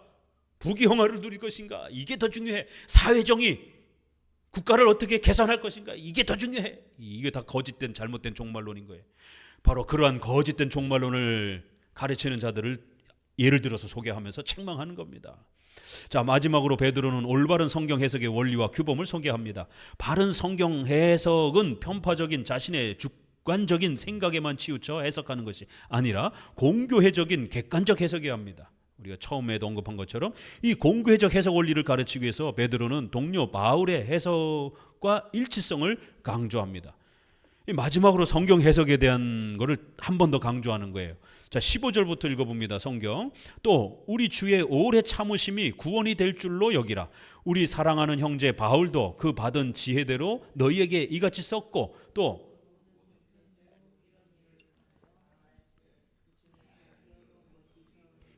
부귀영화를 누릴 것인가, 이게 더 중요해. 사회정의, 국가를 어떻게 개선할 것인가, 이게 더 중요해. 이게 다 거짓된 잘못된 종말론인 거예요. 바로 그러한 거짓된 종말론을 가르치는 자들을 예를 들어서 소개하면서 책망하는 겁니다. 자, 마지막으로 베드로는 올바른 성경 해석의 원리와 규범을 소개합니다. 바른 성경 해석은 편파적인 자신의 주관적인 생각에만 치우쳐 해석하는 것이 아니라 공교회적인 객관적 해석이어야 합니다. 우리가 처음에도 언급한 것처럼 이 공교회적 해석 원리를 가르치기 위해서 베드로는 동료 바울의 해석과 일치성을 강조합니다. 이 마지막으로 성경 해석에 대한 거를 한 번 더 강조하는 거예요. 자, 15절부터 읽어봅니다. 성경. 또 우리 주의 오래 참으심이 구원이 될 줄로 여기라. 우리 사랑하는 형제 바울도 그 받은 지혜대로 너희에게 이같이 썼고, 또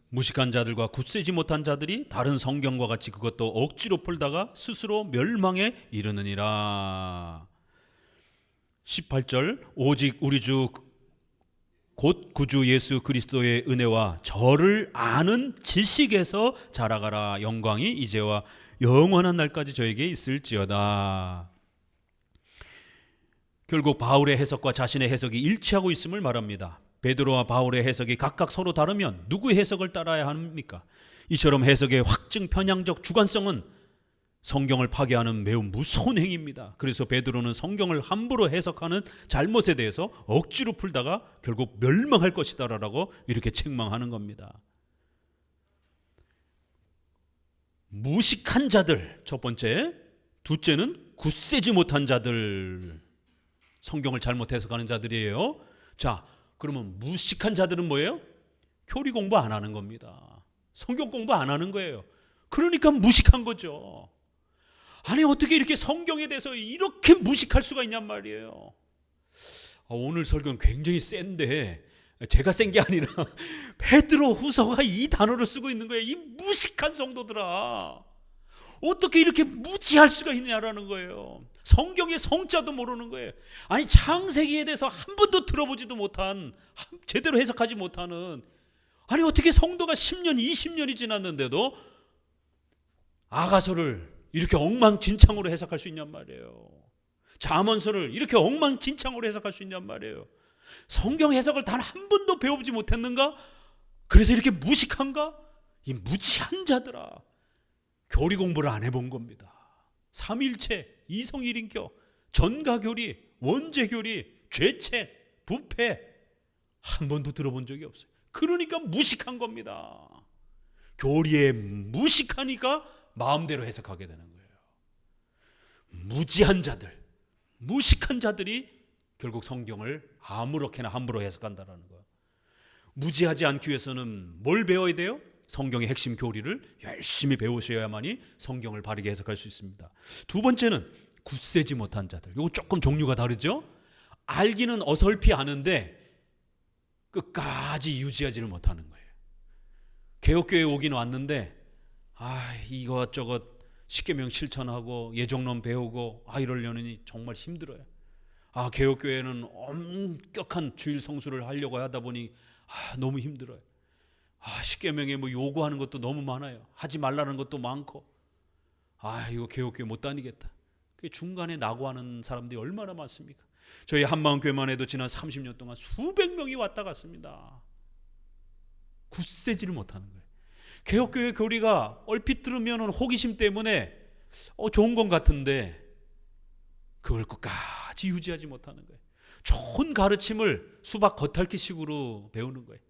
무식한 자들과 굳세지 못한 자들이 다른 성경과 같이 그것도 억지로 풀다가 스스로 멸망에 이르느니라. 18절. 오직 우리 주 곧 구주 예수 그리스도의 은혜와 저를 아는 지식에서 자라가라. 영광이 이제와 영원한 날까지 저에게 있을지어다. 결국 바울의 해석과 자신의 해석이 일치하고 있음을 말합니다. 베드로와 바울의 해석이 각각 서로 다르면 누구의 해석을 따라야 합니까? 이처럼 해석의 확증 편향적 주관성은 성경을 파괴하는 매우 무서운 행위입니다. 그래서 베드로는 성경을 함부로 해석하는 잘못에 대해서 억지로 풀다가 결국 멸망할 것이다라고 이렇게 책망하는 겁니다. 무식한 자들, 첫 번째. 둘째는 굳세지 못한 자들, 성경을 잘못 해석하는 자들이에요. 자, 그러면 무식한 자들은 뭐예요? 교리 공부 안 하는 겁니다. 성경 공부 안 하는 거예요. 그러니까 무식한 거죠. 아니, 어떻게 이렇게 성경에 대해서 이렇게 무식할 수가 있냔 말이에요. 오늘 설교는 굉장히 센데, 제가 센 게 아니라 베드로 후서가 이 단어를 쓰고 있는 거예요. 이 무식한 성도들아, 어떻게 이렇게 무지할 수가 있냐라는 거예요. 성경의 성자도 모르는 거예요. 아니, 창세기에 대해서 한 번도 들어보지도 못한, 제대로 해석하지 못하는, 아니 어떻게 성도가 10년 20년이 지났는데도 아가서를 이렇게 엉망진창으로 해석할 수 있냔 말이에요. 잠언서를 이렇게 엉망진창으로 해석할 수 있냔 말이에요. 성경 해석을 단 한 번도 배워보지 못했는가? 그래서 이렇게 무식한가? 이 무지한 자들아, 교리 공부를 안 해본 겁니다. 삼일체, 이성일인교, 전가교리, 원죄교리, 죄책, 부패 한 번도 들어본 적이 없어요. 그러니까 무식한 겁니다. 교리에 무식하니까 마음대로 해석하게 되는 거예요. 무지한 자들, 무식한 자들이 결국 성경을 아무렇게나 함부로 해석한다는 거예요. 무지하지 않기 위해서는 뭘 배워야 돼요? 성경의 핵심 교리를 열심히 배우셔야만이 성경을 바르게 해석할 수 있습니다. 두 번째는 굳세지 못한 자들. 이거 조금 종류가 다르죠? 알기는 어설피 아는데 끝까지 유지하지를 못하는 거예요. 개혁교회에 오긴 왔는데 이것저것 십계명 실천하고 예정론 배우고 이러려니 정말 힘들어요. 개혁교회는 엄격한 주일 성수를 하려고 하다 보니 너무 힘들어요. 십계명에 뭐 요구하는 것도 너무 많아요. 하지 말라는 것도 많고 이거 개혁교회 못 다니겠다. 그 중간에 낙오하는 사람들이 얼마나 많습니까? 저희 한마음교회만 해도 지난 30년 동안 수백 명이 왔다 갔습니다. 굳세지를 못하는 거예요. 개혁교회 교리가 얼핏 들으면 호기심 때문에 좋은 건 같은데 그걸 끝까지 유지하지 못하는 거예요. 좋은 가르침을 수박 겉핥기식으로 배우는 거예요.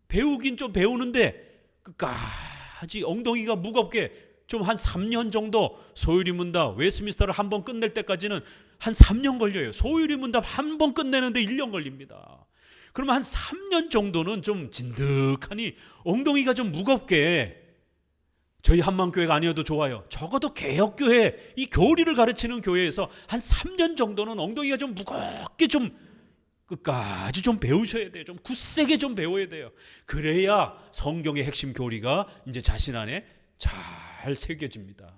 배우긴 좀 배우는데 끝까지 엉덩이가 무겁게 좀 한 3년 정도 소유리 문답 웨스트민스터를 한 번 끝낼 때까지는 한 3년 걸려요. 소유리 문답 한 번 끝내는데 1년 걸립니다. 그러면 한 3년 정도는 좀 진득하니 엉덩이가 좀 무겁게, 저희 한만교회가 아니어도 좋아요. 적어도 개혁교회, 이 교리를 가르치는 교회에서 한 3년 정도는 엉덩이가 좀 무겁게 좀 끝까지 좀 배우셔야 돼요. 좀 굳세게 좀 배워야 돼요. 그래야 성경의 핵심 교리가 이제 자신 안에 잘 새겨집니다.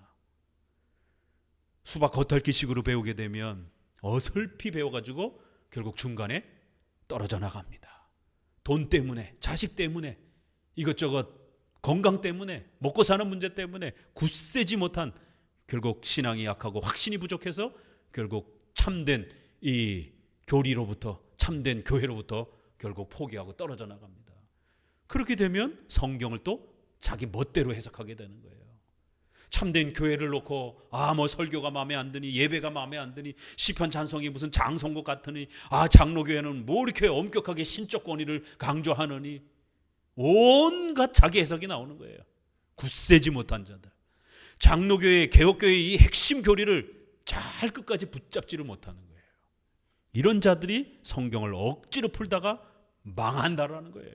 수박 겉핥기식으로 배우게 되면 어설피 배워가지고 결국 중간에 떨어져 나갑니다. 돈 때문에, 자식 때문에, 이것저것 건강 때문에, 먹고 사는 문제 때문에 굳세지 못한, 결국 신앙이 약하고 확신이 부족해서 결국 참된 이 교리로부터, 참된 교회로부터 결국 포기하고 떨어져 나갑니다. 그렇게 되면 성경을 또 자기 멋대로 해석하게 되는 거예요. 참된 교회를 놓고 뭐 설교가 마음에 안 드니, 예배가 마음에 안 드니, 시편 찬송이 무슨 장성곡 같으니, 장로교회는 뭐 이렇게 엄격하게 신적 권위를 강조하느니, 온갖 자기 해석이 나오는 거예요. 굳세지 못한 자들. 장로교회, 개혁교회의 이 핵심 교리를 잘 끝까지 붙잡지를 못하는 거예요. 이런 자들이 성경을 억지로 풀다가 망한다라는 거예요.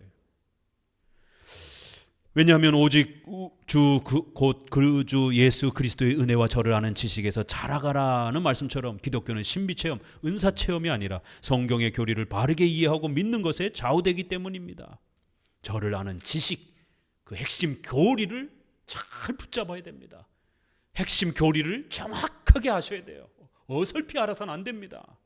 왜냐하면 오직 곧 그 주 예수 그리스도의 은혜와 저를 아는 지식에서 자라가라는 말씀처럼 기독교는 신비체험, 은사체험이 아니라 성경의 교리를 바르게 이해하고 믿는 것에 좌우되기 때문입니다. 저를 아는 지식, 그 핵심 교리를 잘 붙잡아야 됩니다. 핵심 교리를 정확하게 아셔야 돼요. 어설피 알아서는 안 됩니다.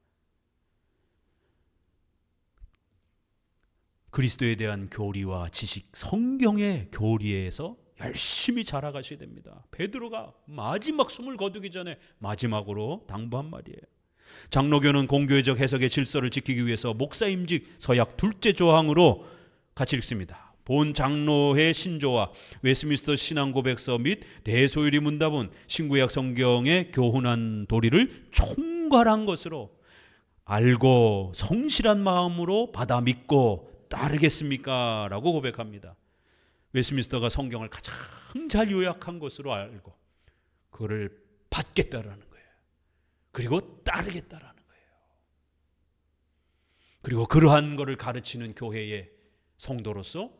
그리스도에 대한 교리와 지식, 성경의 교리에서 열심히 자라가셔야 됩니다. 베드로가 마지막 숨을 거두기 전에 마지막으로 당부한 말이에요. 장로교는 공교회적 해석의 질서를 지키기 위해서 목사임직 서약 둘째 조항으로 같이 읽습니다. 본 장로의 신조와 웨스민스터 신앙고백서 및 대소율이 문답은 신구약 성경의 교훈한 도리를 총괄한 것으로 알고 성실한 마음으로 받아 믿고 따르겠습니까? 라고 고백합니다. 웨스민스터가 성경을 가장 잘 요약한 것으로 알고 그거를 받겠다라는 거예요. 그리고 따르겠다라는 거예요. 그리고 그러한 것을 가르치는 교회의 성도로서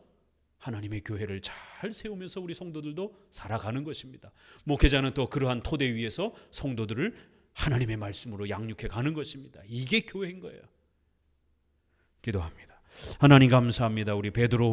하나님의 교회를 잘 세우면서 우리 성도들도 살아가는 것입니다. 목회자는 또 그러한 토대 위에서 성도들을 하나님의 말씀으로 양육해 가는 것입니다. 이게 교회인 거예요. 기도합니다. 하나님 감사합니다. 우리 베드로